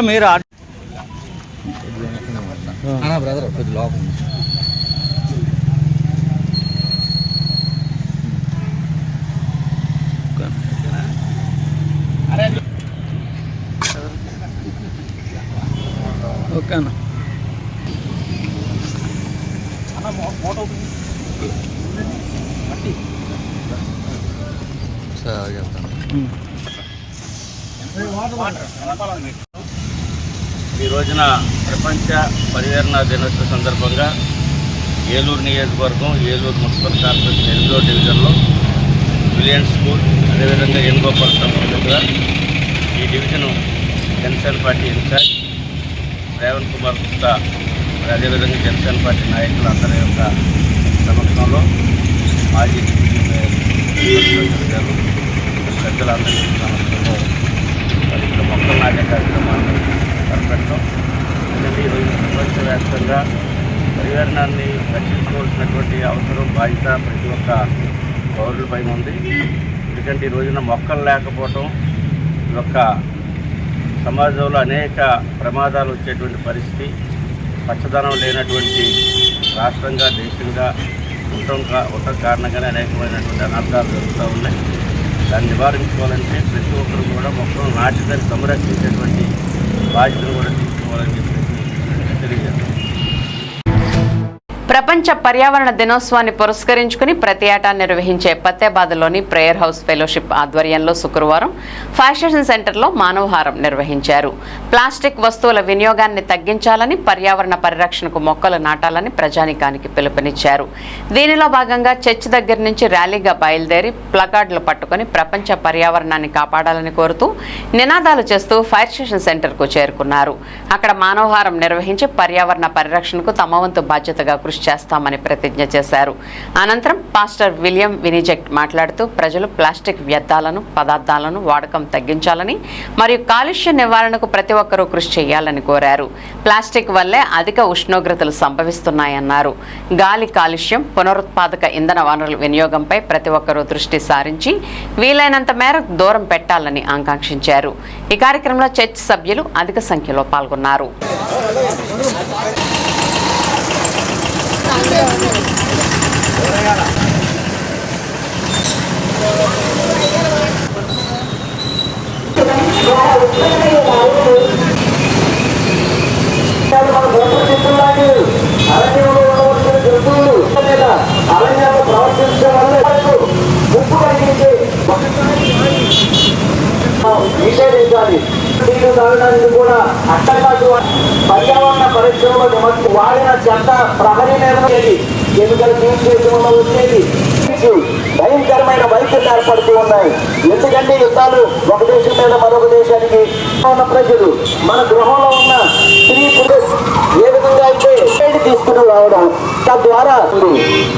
మీరు బ్రదర్ కొద్ది లోపల ఓకే అన్న. ఈ రోజున ప్రపంచ పర్యావరణ దినోత్సవ సందర్భంగా ఏలూరు నియోజకవర్గం ఏలూరు మున్సిపల్ కార్పొరేషన్ 8వ డివిజన్లో విలియన్స్ స్కూల్, అదేవిధంగా ఎన్గోపాల్ స్తంభం దగ్గర ఈ division Janasena party in charge Revanth Kumar Gupta, అదేవిధంగా జనసేన పార్టీ నాయకులందరి యొక్క సమక్షంలో మాజీ డిప్యూటీ మేయర్ గారు పెద్దలందరి సమక్షంలో ఇక్కడ మొక్కలు నాటే కార్యక్రమాన్ని చేపట్టడం. ఎందుకంటే ఈరోజు ప్రపంచవ్యాప్తంగా పర్యావరణాన్ని రక్షించుకోవాల్సినటువంటి అవసరం, బాధ్యత ప్రతి ఒక్క పౌరులపైన ఉంది. ఎందుకంటే ఈ రోజున మొక్కలు లేకపోవటం ఈ యొక్క సమాజంలో అనేక ప్రమాదాలు వచ్చేటువంటి పరిస్థితి, పచ్చదనం లేనటువంటి రాష్ట్రంగా దేశంగా ఉండటం కారణంగానే అనేకమైనటువంటి అనర్థాలు జరుగుతూ ఉన్నాయి. దాన్ని నివారించుకోవాలంటే ప్రతి ఒక్కరు కూడా మొక్కలు నాటిదని సంరక్షించేటువంటి బాధ్యతను కూడా తీసుకోవాలని చెప్పి తెలియజేస్తాం. ప్రపంచ పర్యావరణ దినోత్సవాన్ని పురస్కరించుకుని ప్రతి ఏటా నిర్వహించే ఫతేబాద్లోని ప్రేయర్ హౌస్ ఫెలోషిప్ ఆధ్వర్యంలో శుక్రవారం ఫైర్ స్టేషన్ సెంటర్లో మానవహారం నిర్వహించారు. ప్లాస్టిక్ వస్తువుల వినియోగాన్ని తగ్గించాలని, పర్యావరణ పరిరక్షణకు మొక్కలు నాటాలని ప్రజానికానికి పిలుపునిచ్చారు. దీనిలో భాగంగా చర్చి దగ్గర నుంచి ర్యాలీగా బయలుదేరి ప్లకార్డులు పట్టుకుని ప్రపంచ పర్యావరణాన్ని కాపాడాలని కోరుతూ నినాదాలు చేస్తూ ఫైర్ స్టేషన్ సెంటర్కు చేరుకున్నారు. అక్కడ మానవహారం నిర్వహించి పర్యావరణ పరిరక్షణకు తమ వంతు బాధ్యతగా కృషి చేస్తామని ప్రతిజ్ఞ చేశారు. అనంతరం పాస్టర్ విలియం వినిజెక్ట్ మాట్లాడుతూ ప్రజలు ప్లాస్టిక్ వ్యర్థాలను, పదార్థాలను వాడకం తగ్గించాలని మరియు కాలుష్య నివారణకు ప్రతి ఒక్కరూ కృషి చేయాలని కోరారు. ప్లాస్టిక్ వల్లే అధిక ఉష్ణోగ్రతలు సంభవిస్తున్నాయన్నారు. గాలి కాలుష్యం, పునరుత్పాదక ఇంధన వనరుల వినియోగంపై ప్రతి ఒక్కరూ దృష్టి సారించి వీలైనంత మేరకు దూరం పెట్టాలని ఆకాంక్షించారు. ఈ కార్యక్రమంలో చర్చ్ సభ్యులు అధిక సంఖ్యలో పాల్గొన్నారు. నిషేధించాలి. నీళ్లు తాగడానికి కూడా అట్టకాదు. పర్యావరణ పరిశ్రమలో వాడిన చెత్త ప్రహరీ నిర్ణయం కెమికల్ వల్ల వచ్చేది భయంకరమైన వైఖరి ఏర్పడుతూ ఉన్నాయి. ఎందుకంటే యుద్ధాలు ఒక దేశం మీద మరొక దేశానికి ఉన్న ప్రజలు మన గృహంలో ఉన్న స్త్రీ పురుష ఏ విధంగా అయితే తీసుకుని రావడం, తద్వారా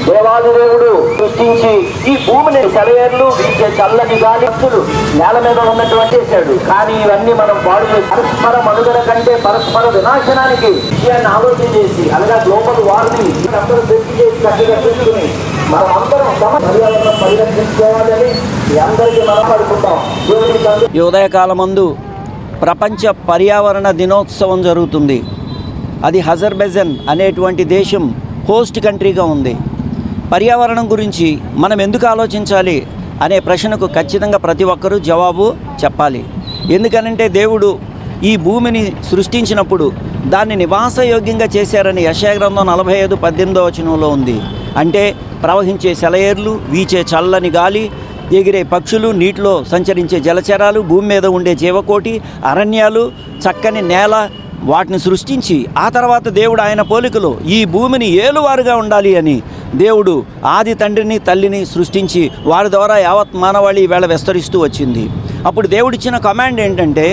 దేవాది దేవుడు సృష్టించి ఈ భూమిని సెలయేర్లు వీచే చల్లని గాలి నేల మీద ఉన్నటువంటి చేశాడు. కానీ ఇవన్నీ మనం పాడు చేసి పరస్పర మనుగడ కంటే పరస్పర వినాశనానికి విషయాన్ని ఆలోచన చేసి అనగా గ్లోబల్ వార్మింగ్ అందరూ దృష్టి చేసి చక్కగా పెట్టుకుని మనం అందరం పర్యావరణం పరిరక్షించుకోవాలని అందరికీ మనం పడుకుంటాం. ఈ ఉదయకాలమందు ప్రపంచ పర్యావరణ దినోత్సవం జరుగుతుంది. అది అజర్బైజాన్ అనేటువంటి దేశం హోస్ట్ కంట్రీగా ఉంది. పర్యావరణం గురించి మనం ఎందుకు ఆలోచించాలి అనే ప్రశ్నకు ఖచ్చితంగా ప్రతి ఒక్కరూ జవాబు చెప్పాలి. ఎందుకనంటే దేవుడు ఈ భూమిని సృష్టించినప్పుడు దాన్ని నివాసయోగ్యంగా చేశారని యెషయా గ్రంథం 45:18 వచనంలో ఉంది. అంటే ప్రవహించే సెలయేర్లు, వీచే చల్లని గాలి, ఎగిరే పక్షులు, నీటిలో సంచరించే జలచరాలు, భూమి మీద ఉండే జీవకోటి, అరణ్యాలు, చక్కని నేల, వాటిని సృష్టించి ఆ తర్వాత దేవుడు ఆయన పోలికలో ఈ భూమిని ఏలువారుగా ఉండాలి అని దేవుడు ఆది తండ్రిని తల్లిని సృష్టించి వారి ద్వారా యావత్ మానవాళి ఈవేళ విస్తరిస్తూ వచ్చింది. అప్పుడు దేవుడిచ్చిన కమాండ్ ఏంటంటే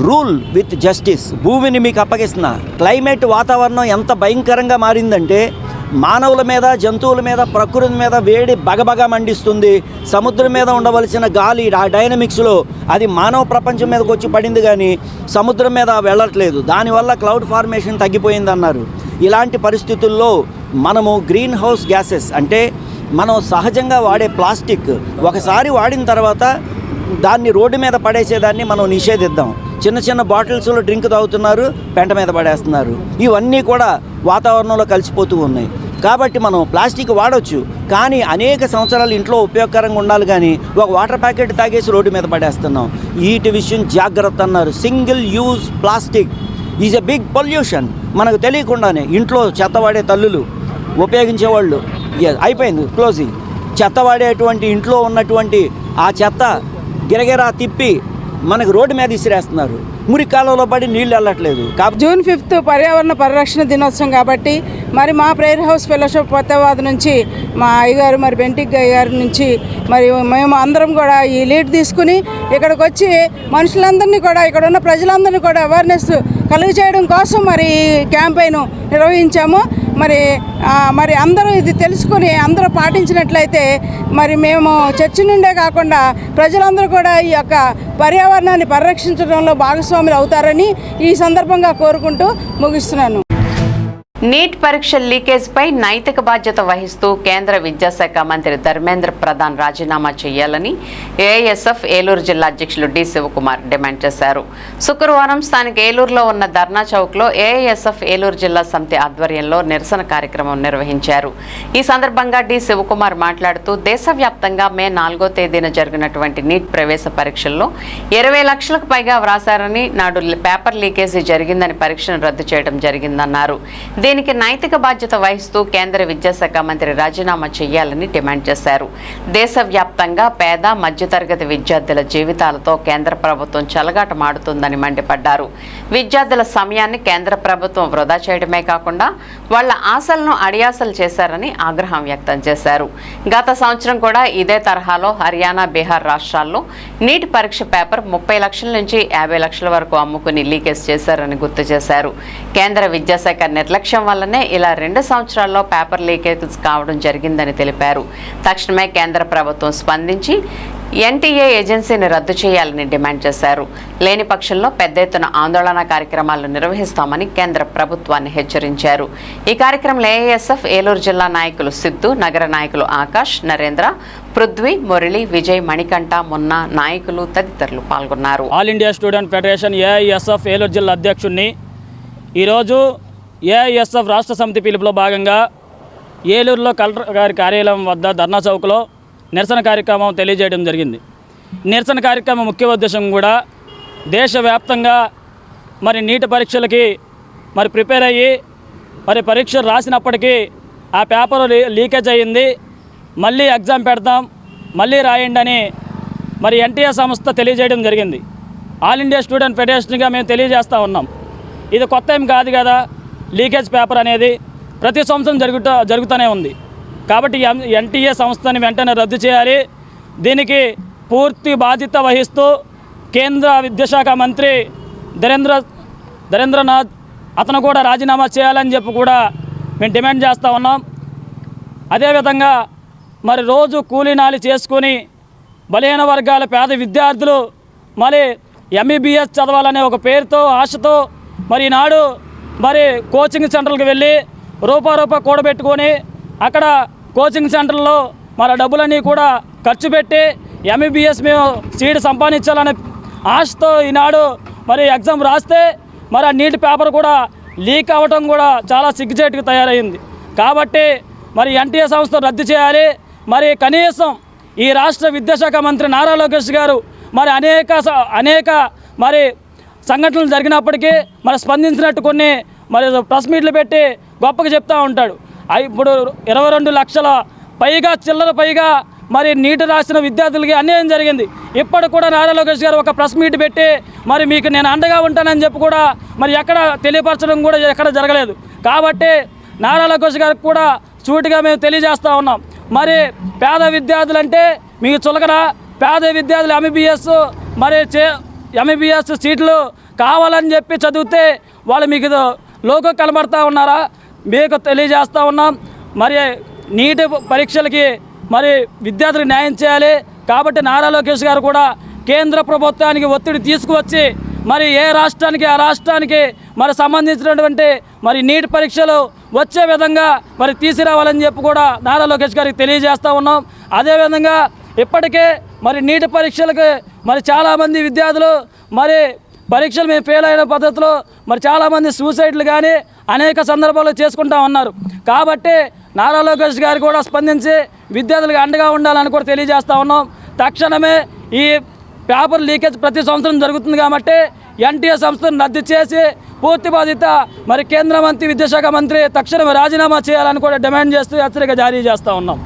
రూల్ విత్ జస్టిస్. భూమిని మీకు అప్పగిస్తున్నా. క్లైమేట్ వాతావరణం ఎంత భయంకరంగా మారిందంటే మానవుల మీద, జంతువుల మీద, ప్రకృతి మీద వేడి బగబగా మండిస్తుంది. సముద్రం మీద ఉండవలసిన గాలి ఆ డైనమిక్స్లో అది మానవ ప్రపంచం మీదకి వచ్చి పడింది, కానీ సముద్రం మీద వెళ్ళట్లేదు. దానివల్ల క్లౌడ్ ఫార్మేషన్ తగ్గిపోయింది అన్నారు. ఇలాంటి పరిస్థితుల్లో మనము గ్రీన్ హౌస్ గ్యాసెస్ అంటే మనం సహజంగా వాడే ప్లాస్టిక్ ఒకసారి వాడిన తర్వాత దాన్ని రోడ్డు మీద పడేసేదాన్ని మనం నిషేధిద్దాం. చిన్న చిన్న బాటిల్స్లో డ్రింక్ తాగుతున్నారు, పెంట మీద పడేస్తున్నారు. ఇవన్నీ కూడా వాతావరణంలో కలిసిపోతూ ఉన్నాయి. కాబట్టి మనం ప్లాస్టిక్ వాడవచ్చు, కానీ అనేక సంవత్సరాలు ఇంట్లో ఉపయోగకరంగా ఉండాలి. కానీ ఒక వాటర్ ప్యాకెట్ తాగేసి రోడ్డు మీద పడేస్తున్నాం. వీటి విషయం జాగ్రత్త అన్నారు. Single use plastic is a big pollution. మనకు తెలియకుండానే ఇంట్లో చెత్త వాడే తల్లులు, ఉపయోగించేవాళ్ళు అయిపోయింది క్లోజింగ్. చెత్త వాడేటువంటి ఇంట్లో ఉన్నటువంటి ఆ చెత్త గిరగిరా తిప్పి మనకు రోడ్డు మీద ఇసిరేస్తున్నారు. మురికి కాలంలో పడి నీళ్ళు వెళ్ళట్లేదు. జూన్ 5 పర్యావరణ పరిరక్షణ దినోత్సవం కాబట్టి మరి మా ప్రేయర్ హౌస్ ఫెలోషిప్ కొత్తవాద నుంచి మా అయ్యగారు మరి బెంటిక్ గారి నుంచి మరి మేము అందరం కూడా ఈ లీడ్ తీసుకుని ఇక్కడికి వచ్చి మనుషులందరినీ కూడా ఇక్కడ ఉన్న ప్రజలందరినీ కూడా అవేర్నెస్ కలుగ చేయడం కోసం మరి క్యాంపెయిన్ నిర్వహించాము. మరి అందరూ ఇది తెలుసుకుని అందరూ పాటించినట్లయితే మరి మేము చర్చి నుండే కాకుండా ప్రజలందరూ కూడా ఈ యొక్క పర్యావరణాన్ని పరిరక్షించడంలో భాగస్వాములు అవుతారని ఈ సందర్భంగా కోరుకుంటూ ముగిస్తున్నాను. నీట్ పరీక్ష లీకేజ్పై నైతిక బాధ్యత వహిస్తూ కేంద్ర విద్యాశాఖ మంత్రి ధర్మేంద్ర ప్రధాన్ రాజీనామా చేయాలని ఏఐఎస్ఎఫ్ ఏలూరు జిల్లా అధ్యక్షులు డి శివకుమార్ డిమాండ్ చేశారు. శుక్రవారం స్థానిక ఏలూరులో ఉన్న ధర్నా చౌక్లో ఏఐఎస్ఎఫ్ ఏలూరు జిల్లా సమితి ఆధ్వర్యంలో నిరసన కార్యక్రమం నిర్వహించారు. ఈ సందర్భంగా డి శివకుమార్ మాట్లాడుతూ దేశవ్యాప్తంగా మే 4వ తేదీన జరిగినటువంటి నీట్ ప్రవేశ పరీక్షల్లో 20 లక్షలకు పైగా వ్రాసారని, నాడు పేపర్ లీకేజీ జరిగిందని పరీక్షను రద్దు చేయడం జరిగిందన్నారు. దీనికి నైతిక బాధ్యత వహిస్తూ కేంద్ర విద్యాశాఖ మంత్రి రాజీనామా చేయాలని డిమాండ్ చేశారు. దేశవ్యాప్తంగా పేద మధ్యతరగతి విద్యార్థుల జీవితాలతో కేంద్ర ప్రభుత్వం చెలగాటమాడుతుందని మండిపడ్డారు. విద్యార్థుల సమయాన్ని కేంద్ర ప్రభుత్వం వృధా చేయడమే కాకుండా వాళ్ల ఆశలను అడియాసలు చేశారని ఆగ్రహం వ్యక్తం చేశారు. గత సంవత్సరం కూడా ఇదే తరహాలో హర్యానా, బీహార్ రాష్ట్రాల్లో నీట్ పరీక్ష పేపర్ 30 లక్షల నుంచి 50 లక్షల వరకు అమ్ముకుని లీకేజ్ చేశారని గుర్తు చేశారు. కేంద్ర విద్యాశాఖ నిర్లక్ష్యం వల్లనే ఇలా 2 సంవత్సరాల్లో పేపర్ లీకేజ్ కావడం జరిగిందని తెలిపారు. తక్షణమే కేంద్ర ప్రభుత్వం స్పందించి ఎన్టీఏ ఏజెన్సీని రద్దు చేయాలని డిమాండ్ చేశారు. లేని పక్షంలో పెద్ద ఎత్తున ఆందోళన కార్యక్రమాలు నిర్వహిస్తామని కేంద్ర ప్రభుత్వాన్ని హెచ్చరించారు. ఈ కార్యక్రమంలో ఏఐఎస్ఎఫ్ ఏలూరు జిల్లా నాయకులు సిద్ధు, నగర నాయకులు ఆకాష్, నరేంద్ర, పృథ్వీ, మురళి, విజయ్, మణికంఠ, మున్న, నాయకులు తదితరులు పాల్గొన్నారు. All India student federation AISF Eluru జిల్లా అధ్యక్షుడిని ఈరోజు ఏఐఎస్ఎఫ్ రాష్ట్ర సమితి పిలుపులో భాగంగా ఏలూరులో కలెక్టర్ గారి కార్యాలయం వద్ద ధర్నా చౌక్లో నిరసన కార్యక్రమం తెలియజేయడం జరిగింది. నిరసన కార్యక్రమం ముఖ్య ఉద్దేశం కూడా దేశవ్యాప్తంగా మరి నీటి పరీక్షలకి మరి ప్రిపేర్ అయ్యి మరి పరీక్షలు రాసినప్పటికీ ఆ పేపర్ లీకేజ్ అయ్యింది, మళ్ళీ ఎగ్జామ్ పెడతాం, మళ్ళీ రాయండి అని మరి ఎన్టీఏ సంస్థ తెలియజేయడం జరిగింది. ఆల్ ఇండియా స్టూడెంట్ ఫెడరేషన్గా మేము తెలియజేస్తూ ఉన్నాం. ఇది కొత్త ఏం కాదు కదా, లీకేజ్ పేపర్ అనేది ప్రతి సంవత్సరం జరుగుతూనే ఉంది. కాబట్టి ఎన్టీఏ సంస్థని వెంటనే రద్దు చేయాలి. దీనికి పూర్తి బాధ్యత వహిస్తూ కేంద్ర విద్యాశాఖ మంత్రి ధరేంద్రనాథ్ అతను కూడా రాజీనామా చేయాలని చెప్పి కూడా మేము డిమాండ్ చేస్తూ ఉన్నాం. అదేవిధంగా మరి రోజు కూలీనాలి చేసుకొని బలహీన వర్గాల పేద విద్యార్థులు మరి ఎంబీబీఎస్ చదవాలనే ఒక పేరుతో ఆశతో మరి ఈనాడు మరి కోచింగ్ సెంటర్లకు వెళ్ళి రూపా కూడబెట్టుకొని అక్కడ కోచింగ్ సెంటర్లో మన డబ్బులన్నీ కూడా ఖర్చు పెట్టి ఎంబీబీఎస్ మేము సీట్ సంపాదించాలనే ఆశతో ఈనాడు మరి ఎగ్జామ్ రాస్తే మరి ఆ నీటి పేపర్ కూడా లీక్ అవ్వటం కూడా చాలా సిగ్గుచేటుగా తయారైంది. కాబట్టి మరి ఎన్టీఏ సంస్థ రద్దు చేయాలి. మరి కనీసం ఈ రాష్ట్ర విద్యాశాఖ మంత్రి నారా లోకేష్ గారు మరి అనేక మరి సంఘటనలు జరిగినప్పటికీ మరి స్పందించినట్టు కొన్ని మరి ప్రెస్ మీట్లు పెట్టి గొప్పగా చెప్తూ ఉంటాడు. ఇప్పుడు 22 లక్షల పైగా మరి నీటి రాసిన విద్యార్థులకి అన్యాయం జరిగింది. ఇప్పటికి కూడా నారా లోకేష్ గారు ఒక ప్రెస్ మీట్ పెట్టి మరి మీకు నేను అండగా ఉంటానని చెప్పి కూడా మరి ఎక్కడ తెలియపరచడం కూడా ఎక్కడ జరగలేదు. కాబట్టి నారా లోకేష్ గారికి కూడా సూటిగా మేము తెలియజేస్తూ ఉన్నాం. మరి పేద విద్యార్థులు అంటే మీకు చులకనా? పేద విద్యార్థులు ఎంబీబీఎస్ సీట్లు కావాలని చెప్పి చదివితే వాళ్ళు మీకు లోగో కనబడతా ఉన్నారా? మీకు తెలియజేస్తూ ఉన్నాం. మరి నీటి పరీక్షలకి మరి విద్యార్థులకు న్యాయం చేయాలి. కాబట్టి నారా లోకేష్ గారు కూడా కేంద్ర ప్రభుత్వానికి ఒత్తిడి తీసుకువచ్చి మరి ఏ రాష్ట్రానికి ఆ రాష్ట్రానికి మరి సంబంధించినటువంటి మరి నీటి పరీక్షలు వచ్చే విధంగా మరి తీసుకురావాలని చెప్పి కూడా నారా లోకేష్ గారికి తెలియజేస్తూ ఉన్నాం. అదేవిధంగా ఇప్పటికే మరి నీటి పరీక్షలకు మరి చాలామంది విద్యార్థులు మరి పరీక్షలు మేము ఫెయిల్ అయిన పద్ధతిలో మరి చాలామంది సూసైడ్లు కానీ అనేక సందర్భాల్లో చేసుకుంటూ ఉన్నారు. కాబట్టి నారా లోకేష్ గారు కూడా స్పందించి విద్యార్థులకు అండగా ఉండాలని కూడా తెలియజేస్తూ ఉన్నాం. తక్షణమే ఈ పేపర్ లీకేజ్ ప్రతి సంవత్సరం జరుగుతుంది కాబట్టి ఎన్టీఏ సంస్థను రద్దు చేసి పూర్తి బాధ్యత మరి కేంద్ర మంత్రి విద్యాశాఖ మంత్రి తక్షణమే రాజీనామా చేయాలని కూడా డిమాండ్ చేస్తూ హెచ్చరిక జారీ చేస్తూ ఉన్నాం.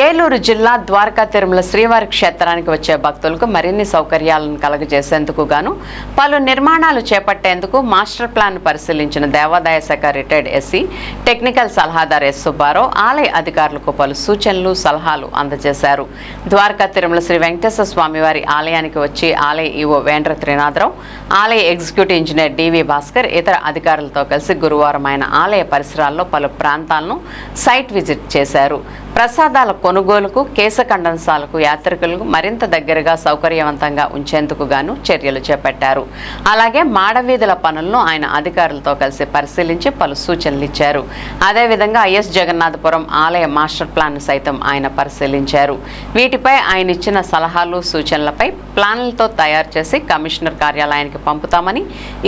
ఏలూరు జిల్లా ద్వారకా తిరుమల శ్రీవారి క్షేత్రానికి వచ్చే భక్తులకు మరిన్ని సౌకర్యాలను కలగజేసేందుకు గాను పలు నిర్మాణాలు చేపట్టేందుకు మాస్టర్ ప్లాన్ పరిశీలించిన దేవాదాయ శాఖ రిటైర్డ్ ఎస్సీ టెక్నికల్ సలహాదారు ఎస్ సుబ్బారావు ఆలయ అధికారులకు పలు సూచనలు సలహాలు అందజేశారు. ద్వారకా తిరుమల శ్రీ వెంకటేశ్వర స్వామివారి ఆలయానికి వచ్చి ఆలయ ఈవో వేంద్ర త్రినాథరావు, ఆలయ ఎగ్జిక్యూటివ్ ఇంజనీర్ డివి భాస్కర్ ఇతర అధికారులతో కలిసి గురువారం ఆయన ఆలయ పరిసరాల్లో పలు ప్రాంతాలను సైట్ విజిట్ చేశారు. ప్రసాదాల కొనుగోలుకు, కేశఖండనశాలకు యాత్రికులకు మరింత దగ్గరగా సౌకర్యవంతంగా ఉంచేందుకు గాను చర్యలు చేపట్టారు. అలాగే మాడవీధుల పనులను ఆయన అధికారులతో కలిసి పరిశీలించి పలు సూచనలు ఇచ్చారు. అదేవిధంగా ఐఎస్ జగన్నాథపురం ఆలయ మాస్టర్ ప్లాన్ సైతం ఆయన పరిశీలించారు. వీటిపై ఆయన ఇచ్చిన సలహాలు సూచనలపై ప్లాన్లతో తయారు చేసి కమిషనర్ కార్యాలయానికి పంపుతామని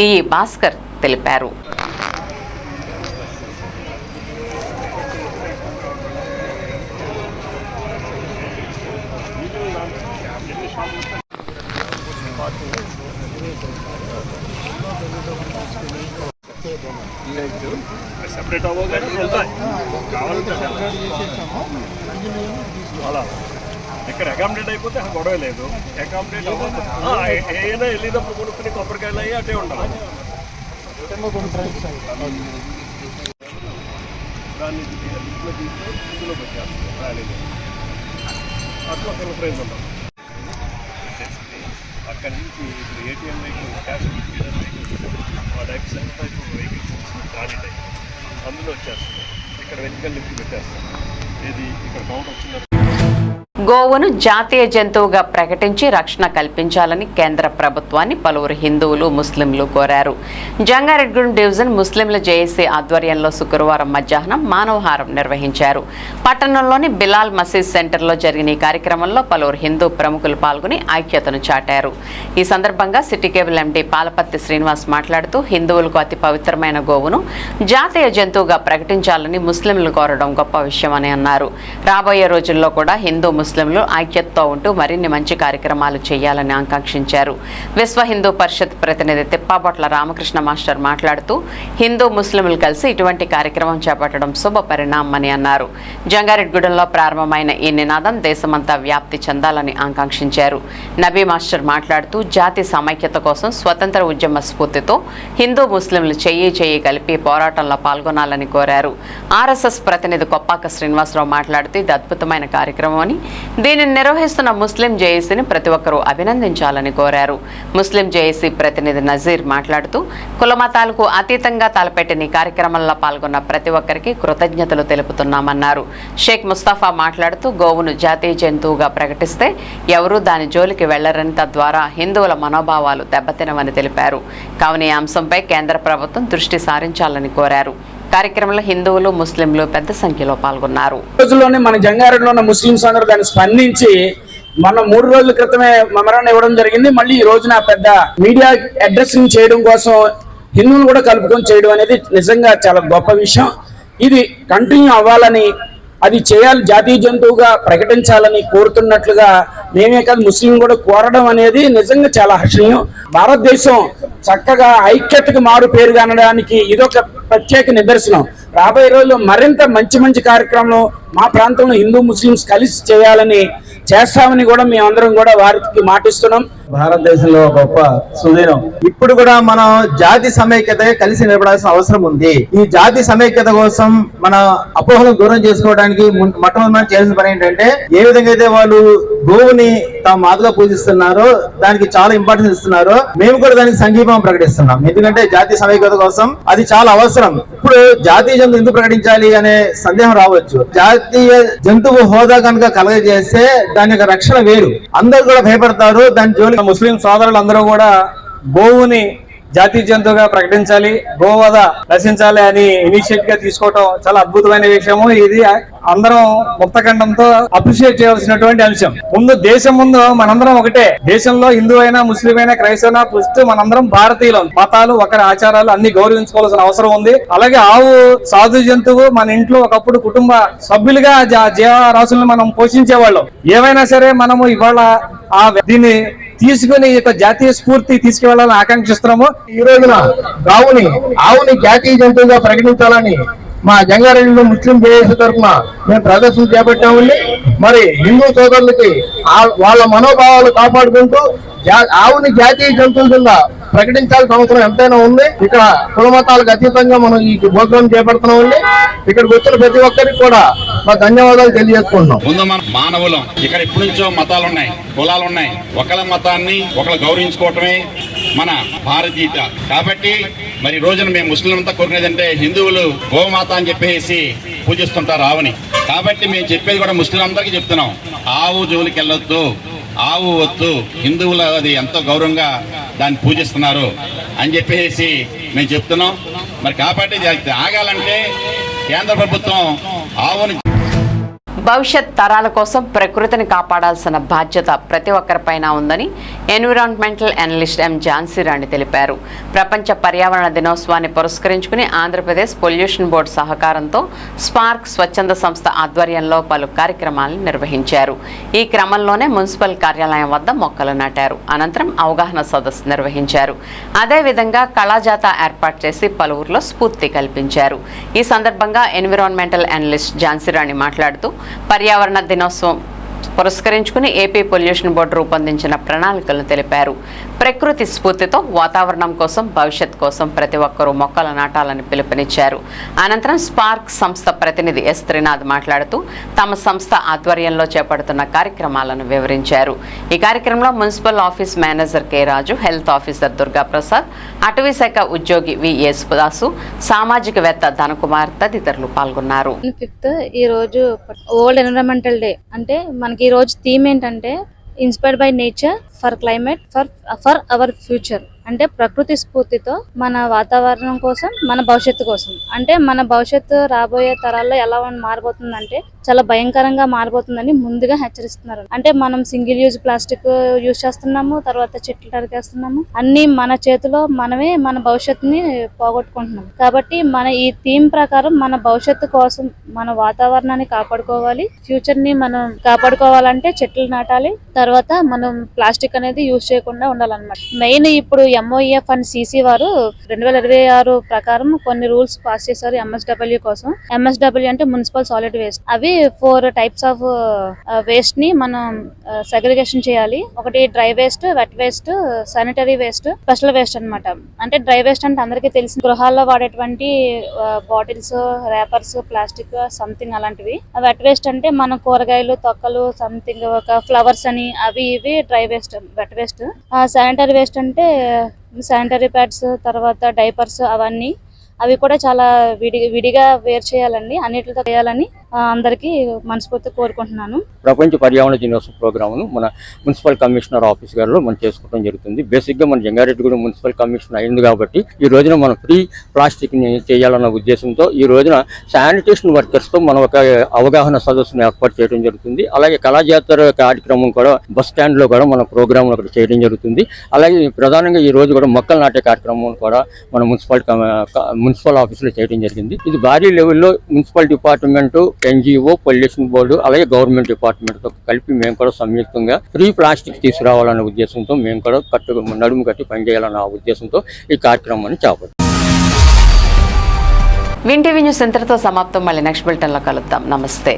ఈఈ భాస్కర్ తెలిపారు. సెపరేట్ అవ్వగానే వెళ్తాయి కావాలంటే అలా ఇక్కడ అకామిడేట్ అయిపోతే గొడవ లేదు. అకామిడేట్ అవ్వాలి ఏదైనా వెళ్ళినప్పుడు కొనుక్కుని కొబ్బరికాయలు అయ్యి అటే ఉండాలి. దాన్ని ఇందులో పెట్టేస్తాం అట్లా ఒక ప్రైజ్ ఉన్నాం. అక్కడి నుంచి ఇప్పుడు ATM vehicle, cash vehicles, vehicles ఖాళీ టైం అందులో వచ్చేస్తాం. ఇక్కడ వెహికల్ లిఫ్ట్ పెట్టేస్తాం. ఇది ఇక్కడ కౌంట్ వచ్చింది. గోవును జాతీయ జంతువుగా ప్రకటించి రక్షణ కల్పించాలని కేంద్ర ప్రభుత్వాన్ని పలువురు హిందువులు, ముస్లింలు కోరారు. జంగారెడ్డిగూడెం డివిజన్ ముస్లింల జేఏసీ ఆధ్వర్యంలో శుక్రవారం మధ్యాహ్నం మానవహారం నిర్వహించారు. పట్టణంలోని బిలాల్ మసీద్ సెంటర్లో జరిగిన ఈ కార్యక్రమంలో పలువురు హిందూ ప్రముఖులు పాల్గొని ఐక్యతను చాటారు. ఈ సందర్భంగా city cable MD Palaparthi Srinivas మాట్లాడుతూ హిందువులకు అతి పవిత్రమైన గోవును జాతీయ జంతువుగా ప్రకటించాలని ముస్లింలు కోరడం గొప్ప విషయమని అన్నారు. రాబోయే రోజుల్లో కూడా హిందూ ముస్లింలు ఐక్యతతో ఉంటూ మరిన్ని మంచి కార్యక్రమాలు చేయాలని ఆకాంక్షించారు. విశ్వ హిందూ పరిషత్ ప్రతినిధి తిప్పాబొట్ల రామకృష్ణ మాస్టర్ మాట్లాడుతూ హిందూ ముస్లింలు కలిసి ఇటువంటి కార్యక్రమం చేపట్టడం శుభ పరిణామమని అన్నారు. జంగారెడ్డిగూడెంలో ప్రారంభమైన ఈ నినాదం దేశమంతా వ్యాప్తి చెందాలని ఆకాంక్షించారు. నబీ మాస్టర్ మాట్లాడుతూ జాతి సమైక్యత కోసం స్వతంత్ర ఉద్యమ స్ఫూర్తితో హిందూ ముస్లింలు చెయ్యి కలిపి పోరాటంలో పాల్గొనాలని కోరారు. ఆర్ఎస్ఎస్ ప్రతినిధి కొప్పాక శ్రీనివాసరావు మాట్లాడుతూ ఇది అద్భుతమైన కార్యక్రమం అని, దీనిని నిర్వహిస్తున్న ముస్లిం జేఏసీని ప్రతి ఒక్కరూ అభినందించాలని కోరారు. ముస్లిం జేఏసీ ప్రతినిధి నజీర్ మాట్లాడుతూ కులమతాలకు అతీతంగా తలపెట్టిన ఈ కార్యక్రమంలో పాల్గొన్న ప్రతి ఒక్కరికి కృతజ్ఞతలు తెలుపుతున్నామన్నారు. షేక్ ముస్తఫా మాట్లాడుతూ గోవును జాతీయ జంతువుగా ప్రకటిస్తే ఎవరూ దాని జోలికి వెళ్లరని, తద్వారా హిందువుల మనోభావాలు దెబ్బతినవని తెలిపారు. కావున ఈ అంశంపై కేంద్ర ప్రభుత్వం దృష్టి సారించాలని కోరారు. కార్యక్రమంలో హిందువులు, ముస్లింలు పెద్ద సంఖ్యలో పాల్గొన్నారు. రోజుల్లోనే మన జంగారెడ్డిలో ఉన్న ముస్లింస్ అందరూ దాన్ని స్పందించి మనం 3 రోజుల క్రితమే మెమరాండం ఇవ్వడం జరిగింది. మళ్ళీ ఈ రోజున పెద్ద మీడియా అడ్రసింగ్ చేయడం కోసం హిందువులు కూడా కలుపుకొని చేయడం అనేది నిజంగా చాలా గొప్ప విషయం. ఇది కంటిన్యూ అవ్వాలని, అది చేయాలి, జాతీయ జంతువుగా ప్రకటించాలని కోరుతున్నట్లుగా మేమే కాదు ముస్లిం కూడా కోరడం అనేది నిజంగా చాలా హర్షణీయం. భారతదేశం చక్కగా ఐక్యతకు మారు పేరుగా అనడానికి ఇదొక ప్రత్యేక నిదర్శనం. రాబోయే రోజుల్లో మరింత మంచి కార్యక్రమాలు మా ప్రాంతంలో హిందూ ముస్లింస్ కలిసి చేయాలని చేస్తామని కూడా మేమందరం కూడా వారికి మాటిస్తున్నాం. భారతదేశంలో గొప్ప సుదినం. ఇప్పుడు కూడా మనం జాతి సమైక్యత కలిసి నిలబడాల్సిన అవసరం ఉంది. ఈ జాతి సమైక్యత కోసం మన అపోహలను దూరం చేసుకోవడానికి మొట్టమొదటి మనం చేయాల్సిన పని ఏంటంటే, ఏ విధంగా అయితే వాళ్ళు గోవుని తమ మాతగా పూజిస్తున్నారో దానికి చాలా ఇంపార్టెన్స్ ఇస్తున్నారో మేము కూడా దానికి సంఘీభావం ప్రకటిస్తున్నాం. ఎందుకంటే జాతీయ సమైక్యత కోసం అది చాలా అవసరం. ఇప్పుడు జాతీయ జంతువు ఎందుకు ప్రకటించాలి అనే సందేహం రావచ్చు. జాతీయ జంతువు హోదా కనుక కలగజేస్తే దాని యొక్క రక్షణ వేరు. అందరూ కూడా భయపడతారు దాని జోలికి. ముస్లిం సోదరులు అందరూ కూడా గోవుని జాతీయ జంతువుగా ప్రకటించాలి, గోవధ నశించాలి అని ఇనిషియేట్ గా తీసుకోవటం చాలా అద్భుతమైన విషయము. ఇది అందరం ముక్తఖండంతో అప్రిషియేట్ చేయాల్సినటువంటి అంశం. దేశం ముందు మనందరం ఒకటే. దేశంలో హిందూ అయినా, ముస్లిం అయినా, క్రైస్తవ ఫస్ట్ మనందరం భారతీయులు. మతాలు, ఒకరి ఆచారాలు అన్ని గౌరవించుకోవాల్సిన అవసరం ఉంది. అలాగే ఆవు సాధు జంతువు మన ఇంట్లో ఒకప్పుడు కుటుంబ సభ్యులుగా జీవరాశులను మనం పోషించేవాళ్ళం. ఏమైనా సరే మనము ఇవాళ దీన్ని తీసుకుని జాతీయ స్ఫూర్తి తీసుకువెళ్లాలని ఆకాంక్షిస్తున్నాము. ఈ రోజున ఆవుని జాతీయ జంతువుగా ప్రకటించాలని మా జంగారెడ్డిలో ముస్లిం జేఏసీ తరఫున మేము ప్రదర్శన చేపట్టామండి. మరి హిందూ సోదరులకి వాళ్ళ మనోభావాలు కాపాడుకుంటూ ఆవుని జాతీయ జంతువుల కింద ప్రకటించాల్సిన అవసరం ఎంతైనా ఉంది. ఇక్కడ కుల మతాలకు అతీతంగా మనం ఈ ప్రోగ్రాం చేపడుతున్నామండి. ఇక్కడికి వచ్చిన ప్రతి ఒక్కరికి కూడా మా ధన్యవాదాలు తెలియజేసుకుంటున్నాం. ముందు మన మానవులం, ఇక్కడ ఎప్పటి నుంచో మతాలు ఉన్నాయి, కులాలు ఉన్నాయి. ఒకళ్ళ మతాన్ని ఒకళ్ళు గౌరవించుకోవటమే మన భారతీయత. కాబట్టి మరి రోజున మేము ముస్లిం అంతా కోరినదంటే హిందువులు గోమాత అని చెప్పేసి పూజిస్తుంటారు ఆవుని. కాబట్టి మేము చెప్పేది కూడా ముస్లిం అందరికీ చెప్తున్నాం, ఆవు జోలికి వెళ్ళొద్దు, ఆవు వద్దు, హిందువులు అది ఎంతో గౌరవంగా దాన్ని పూజిస్తున్నారు అని చెప్పేసి మేము చెప్తున్నాం. మరి కాబట్టి ఆగాలంటే కేంద్ర ప్రభుత్వం ఆవుని భవిష్యత్ తరాల కోసం ప్రకృతిని కాపాడాల్సిన బాధ్యత ప్రతి ఒక్కరిపైన ఉందని ఎన్విరాన్మెంటల్ అనలిస్ట్ ఎం ఝాన్సీ రాణి తెలిపారు. ప్రపంచ పర్యావరణ దినోత్సవాన్ని పురస్కరించుకుని ఆంధ్రప్రదేశ్ పొల్యూషన్ బోర్డు సహకారంతో స్పార్క్ స్వచ్ఛంద సంస్థ ఆధ్వర్యంలో పలు కార్యక్రమాలను నిర్వహించారు. ఈ క్రమంలోనే మున్సిపల్ కార్యాలయం వద్ద మొక్కలు నాటారు. అనంతరం అవగాహన సదస్సు నిర్వహించారు. అదేవిధంగా కళాజాత ఏర్పాటు చేసి పలువురిలో స్ఫూర్తి కల్పించారు. ఈ సందర్భంగా ఎన్విరాన్మెంటల్ అనలిస్ట్ ఝాన్సీ రాణి మాట్లాడుతూ పర్యావరణ దినోత్సవం పురస్కరించుకుని ఏపీ పొల్యూషన్ బోర్డు రూపొందించిన ప్రణాళికలను తెలిపారు. ప్రకృతి స్ఫూర్తితో వాతావరణం కోసం, భవిష్యత్ కోసం ప్రతి ఒక్కరూ మొక్కలు నాటాలని పిలుపునిచ్చారు. అనంతరం స్పార్క్ సంస్థ ప్రతినిధి ఎస్ త్రినాథ్ మాట్లాడుతూ తమ సంస్థ ఆధ్వర్యంలో చేపడుతున్న కార్యక్రమాలను వివరించారు. ఈ కార్యక్రమంలో మున్సిపల్ ఆఫీస్ మేనేజర్ కె రాజు, హెల్త్ ఆఫీసర్ దుర్గా ప్రసాద్, అటవీ శాఖ ఉద్యోగి వి యేసుదాసు, సామాజికవేత్త ధనకుమార్ తదితరులు పాల్గొన్నారు. ఈ రోజు వరల్డ్ ఎన్విరాన్మెంటల్ డే. అంటే మనకి ఈ రోజు థీమ్ ఏంటంటే inspired by nature for climate for our future. అంటే ప్రకృతి స్ఫూర్తితో మన వాతావరణం కోసం, మన భవిష్యత్తు కోసం. అంటే మన భవిష్యత్తు రాబోయే తరాల్లో ఎలా మారిపోతుందంటే చాలా భయంకరంగా మారిపోతుందని ముందుగా హెచ్చరిస్తున్నారు. అంటే మనం సింగిల్ యూజ్ ప్లాస్టిక్ యూజ్ చేస్తున్నాము, తర్వాత చెట్లు నరికేస్తున్నాము. అన్ని మన చేతిలో మనమే మన భవిష్యత్తుని పోగొట్టుకుంటున్నాం. కాబట్టి మన ఈ థీమ్ ప్రకారం మన భవిష్యత్తు కోసం మన వాతావరణాన్ని కాపాడుకోవాలి. ఫ్యూచర్ ని మనం కాపాడుకోవాలంటే చెట్లు నాటాలి. తర్వాత మనం ప్లాస్టిక్ అనేది యూజ్ చేయకుండా ఉండాలన్నమాట. మెయిన్ ఇప్పుడు MOEF అండ్ CC వారు 2026 ప్రకారం కొన్ని రూల్స్ పాస్ చేశారు MSW కోసం. MSW అంటే మున్సిపల్ సాలిడ్ వేస్ట్. అవి 4 టైప్స్ ఆఫ్ వేస్ట్ ని మనం సెగ్రిగేషన్ చేయాలి. ఒకటి dry waste, wet waste, sanitary waste, special waste అన్నమాట. అంటే డ్రై వేస్ట్ అంటే అందరికీ తెలిసిన గృహాల్లో వాడేటువంటి బాటిల్స్, ర్యాపర్స్, ప్లాస్టిక్ సంథింగ్ అలాంటివి. వెట్ వేస్ట్ అంటే మన కూరగాయలు, తొక్కలు, సంథింగ్ ఒక ఫ్లవర్స్ అని అవి ఇవి dry waste, wet waste. Sanitary waste అంటే శానిటరీ ప్యాడ్స్, తర్వాత డైపర్స్, అవన్నీ అవి కూడా చాలా విడిగా వేరు చేయాలండి. అన్నిటితో చేయాలని అందరికీ మనస్ఫూర్తిగా కోరుకుంటున్నాను. ప్రపంచ పర్యావరణ దినోత్సవ ప్రోగ్రామ్ను మన మున్సిపల్ కమిషనర్ ఆఫీస్ గారిలో మనం చేసుకోవడం జరుగుతుంది. బేసిక్గా మన జంగారెడ్డి కూడా మున్సిపల్ కమిషనర్ అయింది కాబట్టి ఈ రోజున మనం ఫ్రీ ప్లాస్టిక్ని చేయాలన్న ఉద్దేశంతో ఈ రోజున శానిటేషన్ వర్కర్స్తో మనం ఒక అవగాహన సదస్సును ఏర్పాటు చేయడం జరుగుతుంది. అలాగే కళాజాతర కార్యక్రమం కూడా బస్ స్టాండ్లో కూడా మన ప్రోగ్రామ్ ఒకటి చేయడం జరుగుతుంది. అలాగే ప్రధానంగా ఈ రోజు కూడా మొక్కలు నాటే కార్యక్రమం కూడా మన మున్సిపల్ ఆఫీసులో చేయడం జరిగింది. ఇది భారీ లెవెల్లో municipal department, NGO, pollution board, అలాగే గవర్నమెంట్ డిపార్ట్మెంట్తో కలిపి మేము కూడా సంయుక్తంగా ఫ్రీ ప్లాస్టిక్ తీసుకురావాలనే ఉద్దేశంతో మేము కూడా నడుము కట్టి పనిచేయాలన్న ఉద్దేశంతో ఈ కార్యక్రమాన్ని చేపట్టాం. విన్ టీవీ న్యూస్ ఇంతటితో సమాప్తం. మళ్ళీ నెక్స్ట్ బులెటిన్లో కలుద్దాం. నమస్తే.